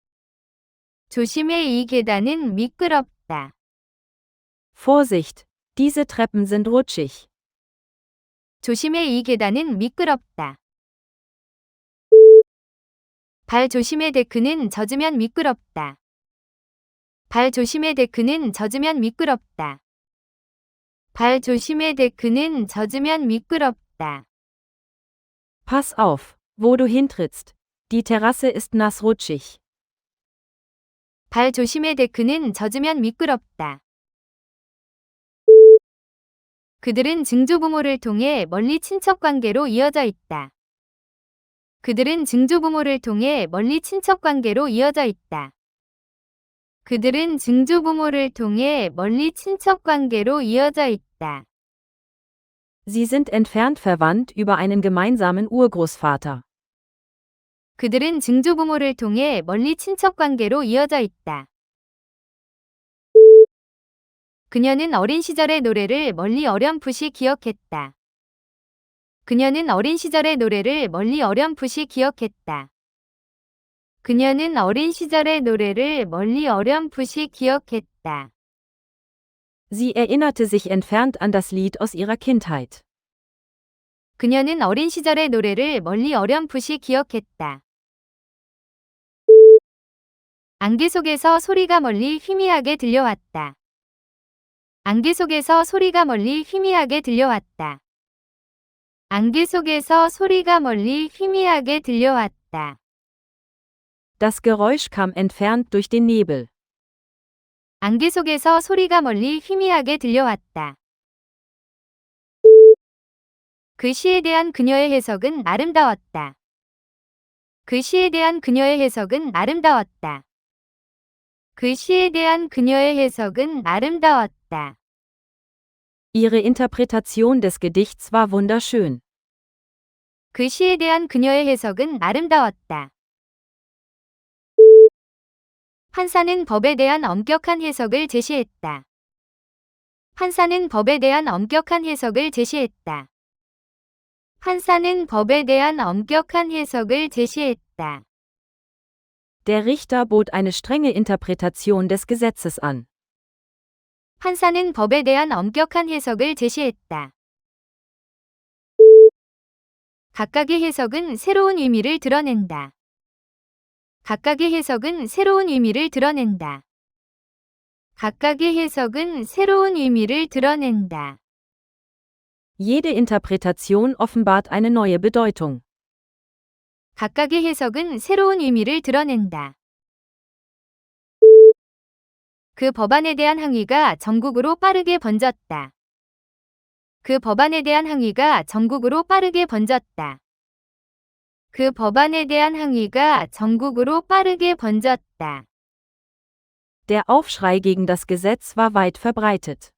조심해 이 계단은 미끄럽다. Vorsicht, diese Treppen sind rutschig. 조심해 이 계단은 미끄럽다. 발 조심해 데크는 젖으면 미끄럽다. 발 조심해 데크는 젖으면 미끄럽다. 발 조심해 데크는 젖으면 미끄럽다. Pass auf, wo du hintrittst. Die Terrasse ist nassrutschig. 발 조심해 데크는 젖으면 미끄럽다. 그들은 증조부모를 통해 멀리 친척 관계로 이어져 있다. 그들은 증조부모를 통해 멀리 친척 관계로 이어져 있다. 그들은 증조부모를 통해 멀리 친척 관계로 이어져 있다. Sie sind entfernt verwandt über einen gemeinsamen Urgroßvater. 그들은 증조부모를 통해 멀리 친척 관계로 이어져 있다. 그녀는 어린 시절의 노래를 멀리 어렴풋이 기억했다. 그녀는 어린 시절의 노래를 멀리 어렴풋이 기억했다. 그녀는 어린 시절의 노래를 멀리 어렴풋이 기억했다. Sie erinnerte sich entfernt an das Lied aus ihrer Kindheit. 그녀는 어린 시절의 노래를 멀리 어렴풋이 기억했다. 안개 속에서 소리가 멀리 희미하게 들려왔다. 안개 속에서 소리가 멀리 희미하게 들려왔다. 안개 속에서 소리가 멀리 희미하게 들려왔다. Das Geräusch kam entfernt durch den Nebel. 안개 속에서 소리가 멀리 희미하게 들려왔다. 그 시에 대한 그녀의 해석은 아름다웠다. 그 시에 대한 그녀의 해석은 아름다웠다. 그 시에 대한 그녀의 해석은 아름다웠다. Ihre Interpretation des Gedichts war wunderschön. 그 시에 대한 그녀의 해석은 아름다웠다. 판사는 법에 대한 엄격한 해석을 제시했다. 판사는 법에 대한 엄격한 해석을 제시했다. 판사는 법에 대한 엄격한 해석을 제시했다. Der Richter bot eine strenge Interpretation des Gesetzes an. 판사는 법에 대한 엄격한 해석을 제시했다. 각각의 해석은 새로운 의미를 드러낸다. 각각의 해석은 새로운 의미를 드러낸다. 각각의 해석은 새로운 의미를 드러낸다. Jede Interpretation offenbart eine neue Bedeutung. 각각의 해석은 새로운 의미를 드러낸다. 그 법안에 대한 항의가 전국으로 빠르게 번졌다. 그 법안에 대한 항의가 전국으로 빠르게 번졌다. 그 법안에 대한 항의가 전국으로 빠르게 번졌다. Der Aufschrei gegen das Gesetz war weit verbreitet.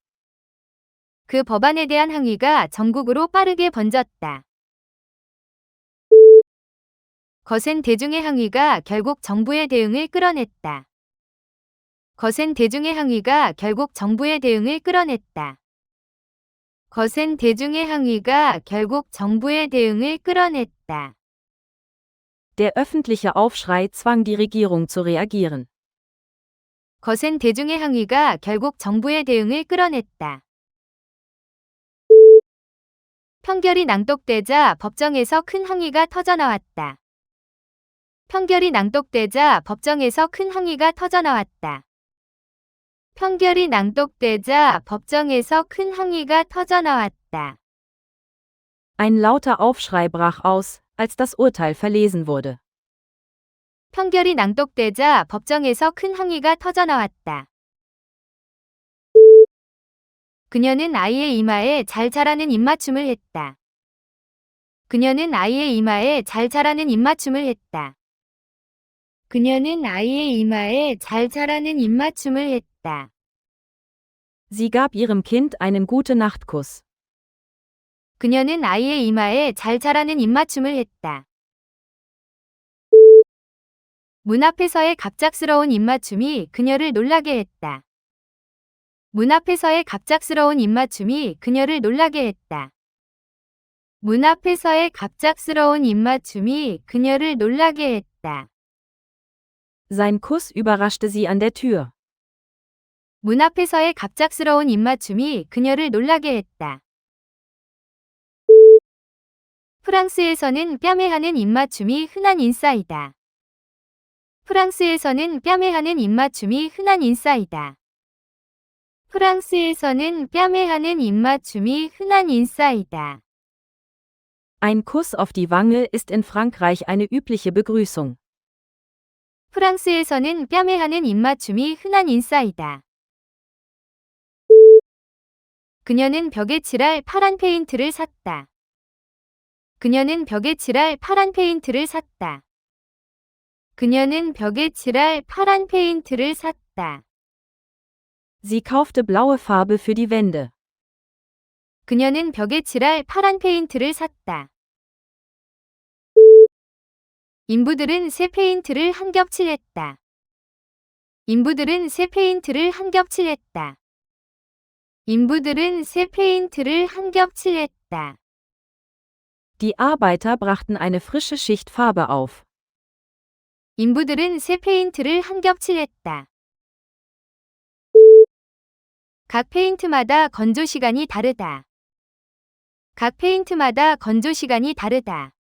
그 법안에 대한 항의가 전국으로 빠르게 번졌다. 거센 대중의 항의가 결국 정부의 대응을 끌어냈다. 거센 대중의 항의가 결국 정부의 대응을 끌어냈다. 거센 대중의 항의가 결국 정부의 대응을 끌어냈다. Der öffentliche Aufschrei zwang die Regierung zu reagieren. 거센 대중의 항의가 결국 정부의 대응을 끌어냈다. 판결이 낭독되자 법정에서 큰 항의가 터져나왔다. 판결이 낭독되자 법정에서 큰 항의가 터져나왔다. 판결이 낭독되자 법정에서 큰 항의가 터져나왔다. Ein lauter Aufschrei brach aus, als das Urteil verlesen wurde. 판결이 낭독되자 법정에서 큰 항의가 터져나왔다. 그녀는 아이의 이마에 잘 자라는 입맞춤을 했다. 그녀는 아이의 이마에 잘 자라는 입맞춤을 했다. 그녀는 아이의 이마에 잘 자라는 입맞춤을 했다. Sie gab ihrem Kind einen Gute-Nacht-Kuss. 그녀는 아이의 이마에 잘 자라는 입맞춤을 했다. 문 앞에서의 갑작스러운 입맞춤이 그녀를 놀라게 했다. 문 앞에서의 갑작스러운 입맞춤이 그녀를 놀라게 했다. 문 앞에서의 갑작스러운 입맞춤이 그녀를 놀라게 했다. Sein Kuss überraschte sie an der Tür. 문 앞에서의 갑작스러운 입맞춤이 그녀를 놀라게 했다. 프랑스에서는 뺨에 하는 입맞춤이 흔한 인싸이다. 프랑스에서는 뺨에 하는 입맞춤이 흔한 인싸이다. 프랑스에서는 뺨에 하는 입맞춤이 흔한 인싸이다. Ein Kuss auf die Wange ist in Frankreich eine übliche Begrüßung. 프랑스에서는 뺨에 하는 입맞춤이 흔한 인싸이다. 그녀는 벽에 칠할 파란 페인트를 샀다. 그녀는 벽에 칠할 파란 페인트를 샀다. 그녀는 벽에 칠할 파란 페인트를 샀다. Sie kaufte blaue Farbe für die Wände. 그녀는 벽에 칠할 파란 페인트를 샀다. 인부들은 새 페인트를 한 겹 칠했다. 인부들은 새 페인트를 한 겹 칠했다. 인부들은 새 페인트를 한 겹 칠했다. Die Arbeiter brachten eine frische Schicht Farbe auf. 인부들은 새 페인트를 한 겹 칠했다. 각 페인트마다 건조 시간이 다르다. 각 페인트마다 건조 시간이 다르다.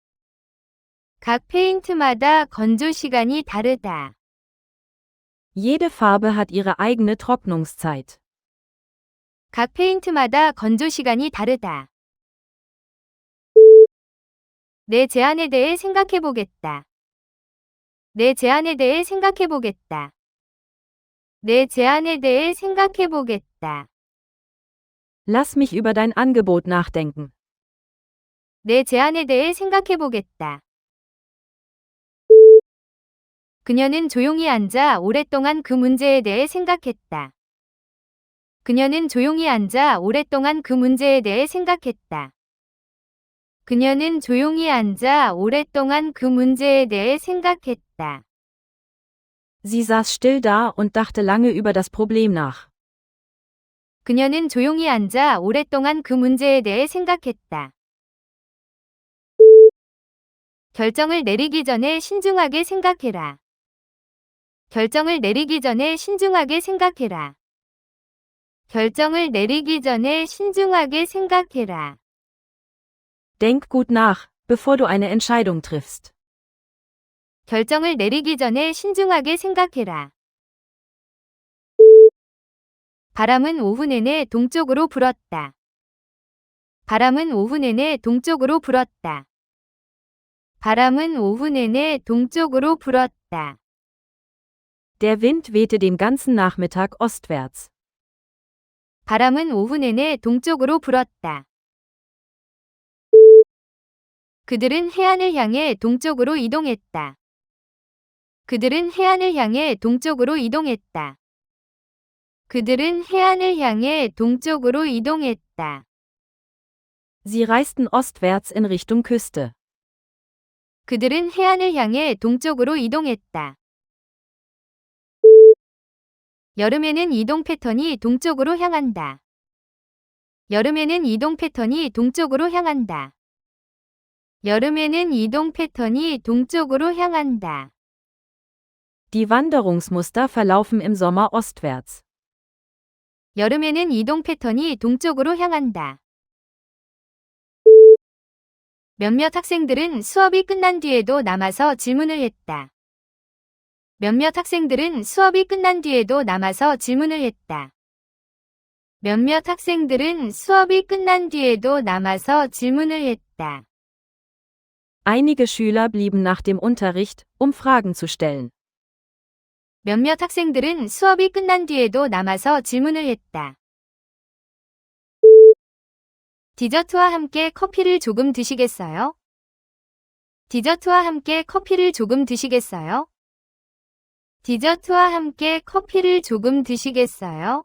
각 페인트마다 건조 시간이 다르다. Jede Farbe hat ihre eigene Trocknungszeit. 각 페인트마다 건조 시간이 다르다. 내 제안에 대해 생각해 보겠다. 내 제안에 대해 생각해 보겠다. 내 제안에 대해 생각해 보겠다. Lass mich über dein Angebot nachdenken. 내 제안에 대해 생각해 보겠다. 그녀는 조용히 앉아 오랫동안 그 문제에 대해 생각했다. 그녀는 조용히 앉아 오랫동안 그 문제에 대해 생각했다. 그녀는 조용히 앉아 오랫동안 그 문제에 대해 생각했다. Sie saß still da und dachte lange über das Problem nach. 그녀는 조용히 앉아 오랫동안 그 문제에 대해 생각했다. 결정을 내리기 전에 신중하게 생각해라. 결정을 내리기 전에 신중하게 생각해라. 결정을 내리기 전에 신중하게 생각해라. Denk gut nach, bevor du eine Entscheidung triffst. 결정을 내리기 전에 신중하게 생각해라. 바람은 오후 내내 동쪽으로 불었다. 바람은 오후 내내 동쪽으로 불었다. 바람은 오후 내내 동쪽으로 불었다. Der Wind wehte den ganzen Nachmittag ostwärts. 바람은 오후 내내 동쪽으로 불었다. 그들은 해안을 향해 동쪽으로 이동했다. 그들은 해안을 향해 동쪽으로 이동했다. 그들은 해안을 향해 동쪽으로 이동했다. Sie reisten ostwärts in Richtung Küste. 그들은 해안을 향해 동쪽으로 이동했다. 여름에는 이동 패턴이 동쪽으로 향한다. 여름에는 이동 패턴이 동쪽으로 향한다. 여름에는 이동 패턴이 동쪽으로 향한다. Die Wanderungsmuster verlaufen im Sommer ostwärts. 여름에는 이동 패턴이 동쪽으로 향한다. 몇몇 학생들은 수업이 끝난 뒤에도 남아서 질문을 했다. 몇몇 학생들은 수업이 끝난 뒤에도 남아서 질문을 했다. 몇몇 학생들은 수업이 끝난 뒤에도 남아서 질문을 했다. Einige Schüler blieben nach dem Unterricht, um Fragen zu stellen. 몇몇 학생들은 수업이 끝난 뒤에도 남아서 질문을 했다. 디저트와 함께 커피를 조금 드시겠어요? 디저트와 함께 커피를 조금 드시겠어요? 디저트와 함께 커피를 조금 드시겠어요?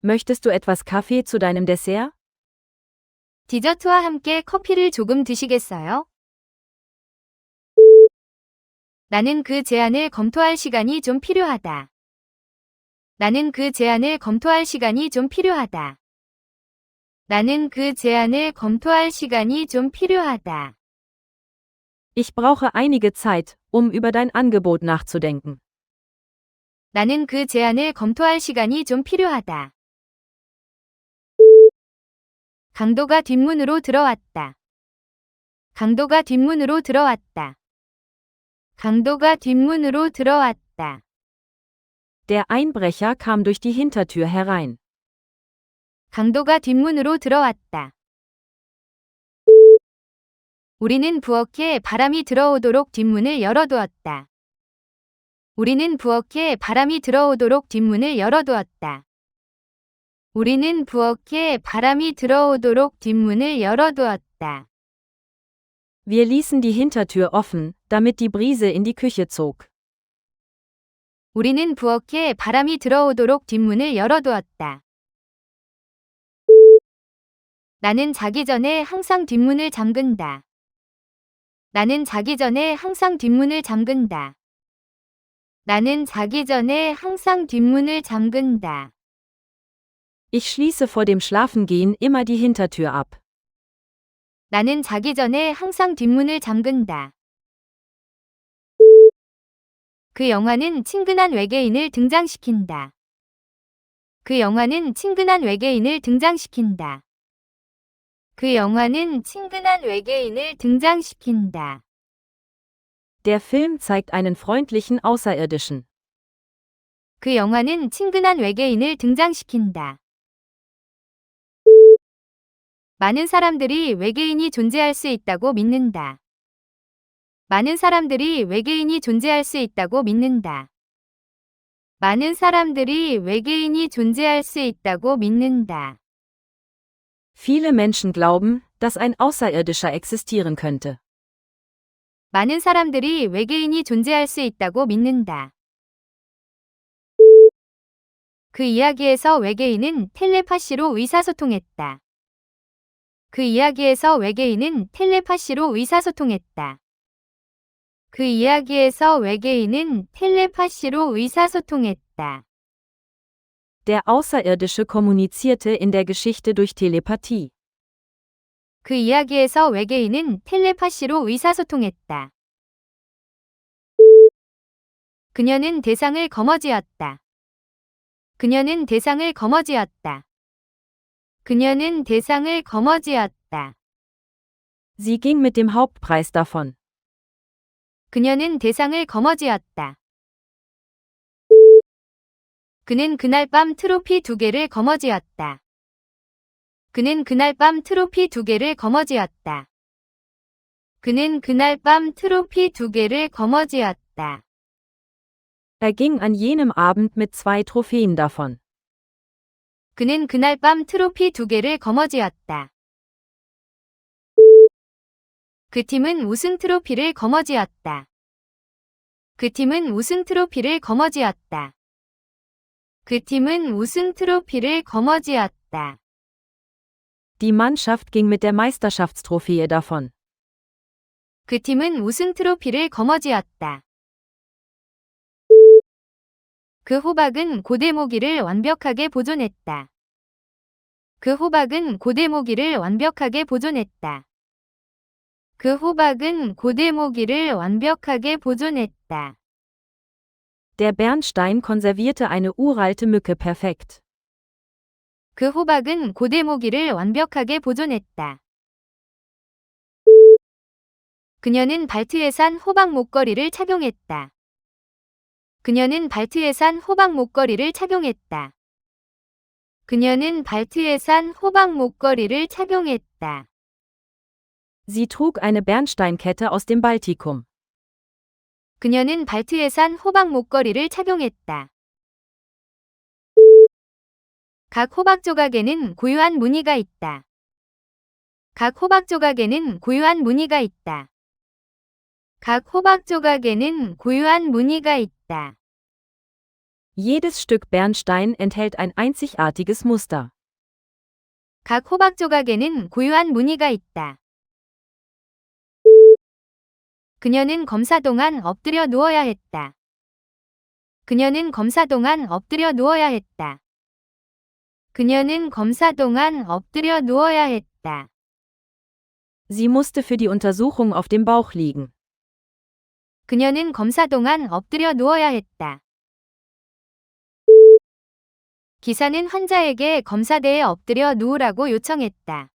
Möchtest du etwas Kaffee zu deinem Dessert? 디저트와 함께 커피를 조금 드시겠어요? 나는 그 제안을 검토할 시간이 좀 필요하다. 나는 그 제안을 검토할 시간이 좀 필요하다. 나는 그 제안을 검토할 시간이 좀 필요하다. Ich brauche einige Zeit, um über dein Angebot nachzudenken. 나는 그 제안을 검토할 시간이 좀 필요하다. 강도가 뒷문으로 들어왔다. 강도가 뒷문으로 들어왔다. 강도가 뒷문으로 들어왔다. Der Einbrecher kam durch die Hintertür herein. 강도가 뒷문으로 들어왔다. 우리는 부엌에 바람이 들어오도록 뒷문을 열어두었다. 우리는 부엌에 바람이 들어오도록 뒷문을 열어두었다. 우리는 부엌에 바람이 들어오도록 뒷문을 열어두었다. Wir ließen die Hintertür offen, damit die Brise in die Küche zog. 우리는 부엌에 바람이 들어오도록 뒷문을 열어두었다. 나는 자기 전에 항상 뒷문을 잠근다. 나는 자기 전에 항상 뒷문을 잠근다. 나는 자기 전에 항상 뒷문을 잠근다. Ich schließe vor dem Schlafengehen immer die Hintertür ab. 나는 자기 전에 항상 뒷문을 잠근다. 그 영화는 친근한 외계인을 등장시킨다. 그 영화는 친근한 외계인을 등장시킨다. 그 영화는 친근한 외계인을 등장시킨다. Der Film zeigt einen freundlichen Außerirdischen. 그 영화는 친근한 외계인을 등장시킨다. 많은 사람들이 외계인이 존재할 수 있다고 믿는다. 많은 사람들이 외계인이 존재할 수 있다고 믿는다. 많은 사람들이 외계인이 존재할 수 있다고 믿는다. Viele Menschen glauben, dass ein Außerirdischer existieren könnte. 많은 사람들이 외계인이 존재할 수 있다고 믿는다. 그 이야기에서 외계인은 텔레파시로 의사소통했다. 그 이야기에서 외계인은 텔레파시로 의사소통했다. 그 이야기에서 외계인은 텔레파시로 의사소통했다. Der Außerirdische kommunizierte in der Geschichte durch Telepathie. 그 이야기에서 외계인은 텔레파시로 의사소통했다. 그녀는 대상을 거머쥐었다. 그녀는 대상을 거머쥐었다. 그녀는 대상을 거머쥐었다. Sie ging mit dem Hauptpreis davon. 그녀는 대상을 거머쥐었다. 그는 그날 밤 트로피 2개를 거머쥐었다. 그는 그날 밤 트로피 2개를 거머쥐었다. 그는 그날 밤 트로피 2개를 거머쥐었다. Er ging an jenem Abend mit 2 Trophäen davon. 그는 그날 밤 트로피 2개를 거머쥐었다. 그 팀은 우승 트로피를 거머쥐었다. 그 팀은 우승 트로피를 거머쥐었다. 그 팀은 우승 트로피를 거머쥐었다. Die Mannschaft ging mit der Meisterschaftstrophäe davon. 그 팀은 우승 트로피를 거머쥐었다. 그 호박은 고대모기를 완벽하게 보존했다. 그 호박은 고대모기를 완벽하게 보존했다. 그 호박은 고대모기를 완벽하게 보존했다. Der Bernstein konservierte eine uralte Mücke perfekt. 그 호박은 고대모기를 완벽하게 보존했다. 그녀는 발트해산 호박 목걸이를 착용했다. 그녀는 발트해산 호박 목걸이를 착용했다. 그녀는 발트해산 호박 목걸이를 착용했다. Sie trug eine Bernsteinkette aus dem Baltikum. 그녀는 발트해산 호박 목걸이를 착용했다. 각 호박 조각에는 고유한 무늬가 있다. 각 호박 조각에는 고유한 무늬가 있다. 각 호박 조각에는 고유한 무늬가 있다. Jedes Stück Bernstein enthält ein einzigartiges Muster. 각 호박 조각에는 고유한 무늬가 있다. 그녀는 검사 동안 엎드려 누워야 했다. 그녀는 검사 동안 엎드려 누워야 했다. 그녀는 검사 동안 엎드려 누워야 했다. Sie musste für die Untersuchung auf dem Bauch liegen. 그녀는 검사 동안 엎드려 누워야 했다. 기사는 환자에게 검사대에 엎드려 누우라고 요청했다.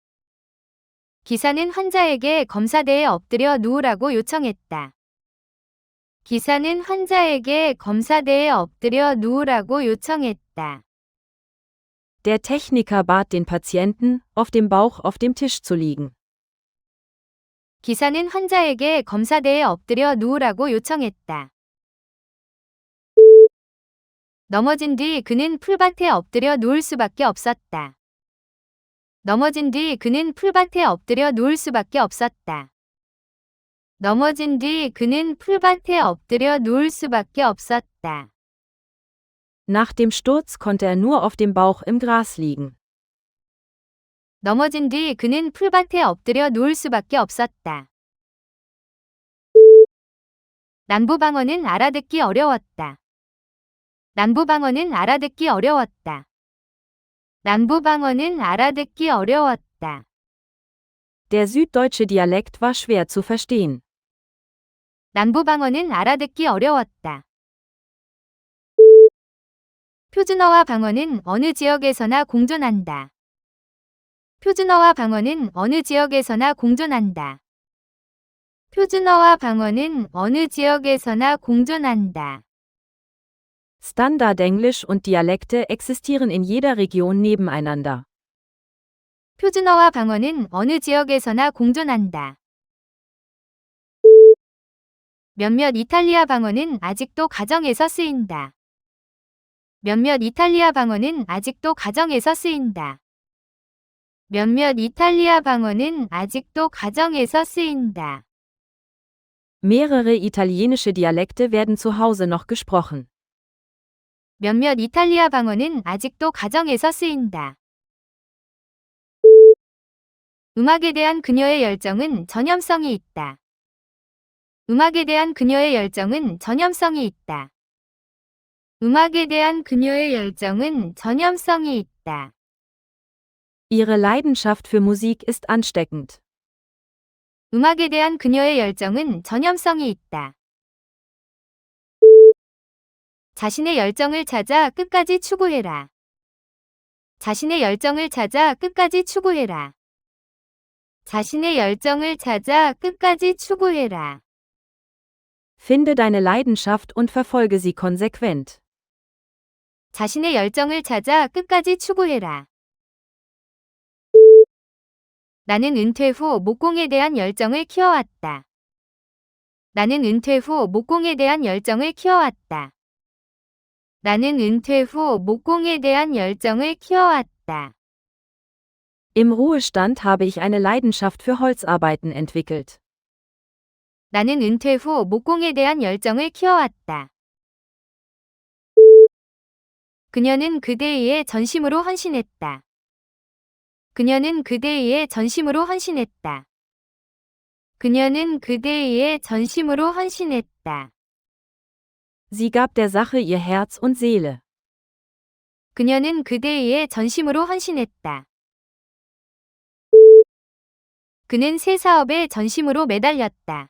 기사는 환자에게 검사대에 엎드려 누우라고 요청했다. 기사는 환자에게 검사대에 엎드려 누우라고 요청했다. Der Techniker bat den Patienten, auf dem Bauch auf dem Tisch zu liegen. 기사는 환자에게 검사대에 엎드려 누우라고 요청했다. 넘어진 뒤 그는 풀밭에 엎드려 누울 수밖에 없었다. 넘어진 뒤 그는 풀밭에 엎드려 누울 수밖에 없었다. 넘어진 뒤 그는 풀밭에 엎드려 누울 수밖에 없었다. Nach dem Sturz konnte er nur auf dem Bauch im Gras liegen. 넘어진 뒤 그는 풀밭에 엎드려 누울 수밖에 없었다. 남부방어는 알아듣기 어려웠다. 남부방어는 알아듣기 어려웠다. 남부방어는 알아듣기 어려웠다. Der süddeutsche Dialekt war schwer zu verstehen. 남부방어는 알아듣기 어려웠다. 표준어와 방언은 어느 지역에서나 공존한다. 표준어와 방언은 어느 지역에서나 공존한다. 표준어와 방언은 어느 지역에서나 공존한다. Standardenglisch und Dialekte existieren in jeder Region nebeneinander. 표준어와 방언은 어느 지역에서나 공존한다. 몇몇 이탈리아 방언은 아직도 가정에서 쓰인다. 몇몇 이탈리아 방언은 아직도 가정에서 쓰인다. 몇몇 이탈리아 방언은 아직도 가정에서 쓰인다. Mehrere italienische Dialekte werden zu Hause noch gesprochen. 몇몇 이탈리아 방언은 아직도 가정에서 쓰인다. 음악에 대한 그녀의 열정은 전염성이 있다. 음악에 대한 그녀의 열정은 전염성이 있다. 음악에 대한 그녀의 열정은 전염성이 있다. Ihre Leidenschaft für Musik ist ansteckend. 음악에 대한 그녀의 열정은 전염성이 있다. 자신의 열정을 찾아 끝까지 추구해라. 자신의 열정을 찾아 끝까지 추구해라. 자신의 열정을 찾아 끝까지 추구해라. Finde deine Leidenschaft und verfolge sie konsequent. 자신의 열정을 찾아 끝까지 추구해라. 나는 은퇴 후 목공에 대한 열정을 키워왔다. 나는 은퇴 후 목공에 대한 열정을 키워왔다. 나는 은퇴 후 목공에 대한 열정을 키워왔다. Im Ruhestand habe ich eine Leidenschaft für Holzarbeiten entwickelt. 나는 은퇴 후 목공에 대한 열정을 키워왔다. 그녀는 그대의 전심으로 헌신했다. 그녀는 그대의 전심으로 헌신했다. 그녀는 그대의 전심으로 헌신했다. Sie gab der Sache ihr Herz und Seele. 그녀는 그대의 전심으로 헌신했다. 그는 새 사업에 전심으로 매달렸다.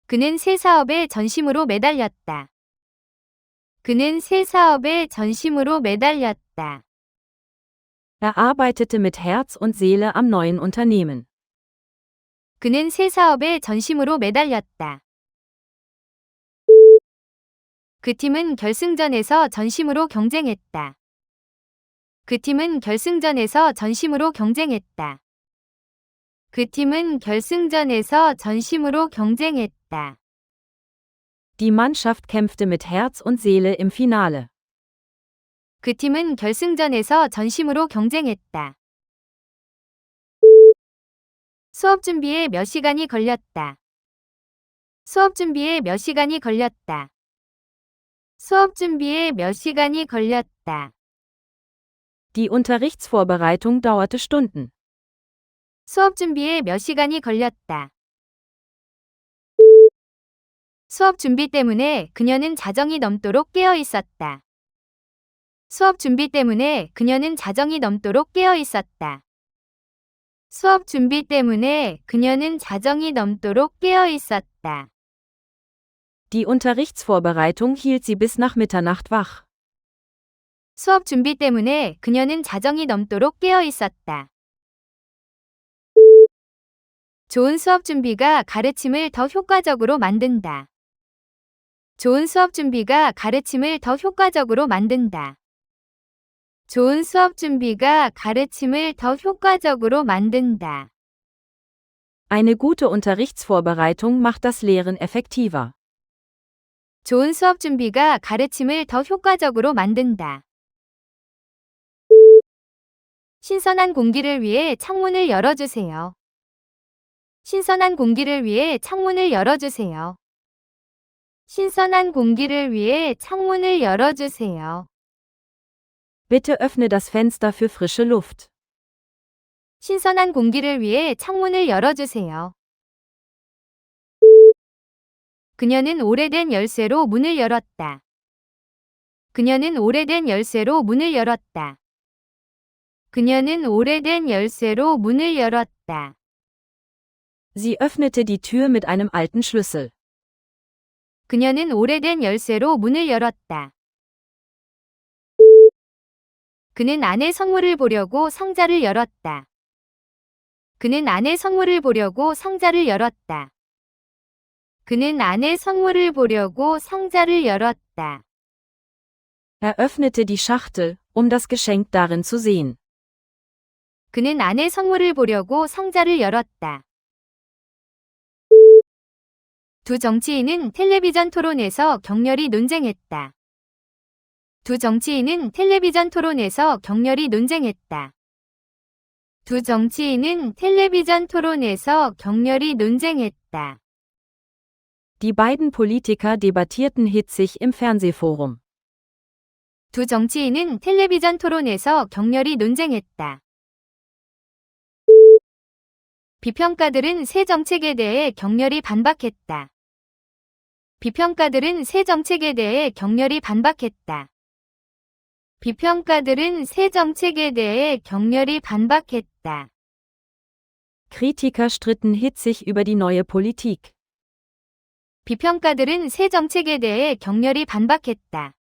그는 새 사업에 전심으로 매달렸다. 그는 새 사업에 전심으로 매달렸다. Er arbeitete mit Herz und Seele am neuen Unternehmen. 그는 새 사업에 전심으로 매달렸다. 그 팀은 결승전에서 전심으로 경쟁했다. 그 팀은 결승전에서 전심으로 경쟁했다. 그 팀은 결승전에서 전심으로 경쟁했다. Die Mannschaft kämpfte mit Herz und Seele im Finale. 그 팀은 결승전에서 전심으로 경쟁했다. 수업 준비에 몇 시간이 걸렸다. 수업 준비에 몇 시간이 걸렸다. 수업 준비에 몇 시간이 걸렸다. Die Unterrichtsvorbereitung dauerte Stunden. 수업 준비에 몇 시간이 걸렸다. 수업 준비 때문에 그녀는 자정이 넘도록 깨어 있었다. 수업 준비 때문에 그녀는 자정이 넘도록 깨어 있었다. 수업 준비 때문에 그녀는 자정이 넘도록 깨어 있었다. Die Unterrichtsvorbereitung hielt sie bis nach Mitternacht wach. 수업 준비 때문에 그녀는 자정이 넘도록 깨어 있었다. 좋은 수업 준비가 가르침을 더 효과적으로 만든다. 좋은 수업 준비가 가르침을 더 효과적으로 만든다. 좋은 수업 준비가 가르침을 더 효과적으로 만든다. Eine gute Unterrichtsvorbereitung macht das Lehren effektiver. 좋은 수업 준비가 가르침을 더 효과적으로 만든다. 신선한 공기를 위해 창문을 열어주세요. 신선한 공기를 위해 창문을 열어주세요. 신선한 공기를 위해 창문을 열어주세요. Bitte öffne das Fenster für frische Luft. 신선한 공기를 위해 창문을 열어주세요. 그녀는 오래된 열쇠로 문을 열었다. 그녀는 오래된 열쇠로 문을 열었다. 그녀는 오래된 열쇠로 문을 열었다. Sie öffnete die Tür mit einem alten Schlüssel. 그녀는 오래된 열쇠로 문을 열었다. 그는 아내 선물을 보려고 상자를 열었다. 그는 아내 선물을 보려고 상자를 열었다. 그는 아내 선물을 보려고 상자를 열었다. Er öffnete die Schachtel, um das Geschenk darin zu sehen. 그는 아내 선물을 보려고 상자를 열었다. 두 정치인은 텔레비전 토론에서 격렬히 논쟁했다. 두 정치인은 텔레비전 토론에서 격렬히 논쟁했다. 두 정치인은 텔레비전 토론에서 격렬히 논쟁했다. Die beiden Politiker debattierten hitzig im Fernsehforum. 두 정치인은 텔레비전 토론에서 격렬히 논쟁했다. 비평가들은 새 정책에 대해 격렬히 반박했다. 비평가들은 새 정책에 대해 격렬히 반박했다. 비평가들은 새 정책에 대해 격렬히 반박했다. Kritiker stritten hitzig über die neue Politik. 비평가들은 새 정책에 대해 격렬히 반박했다.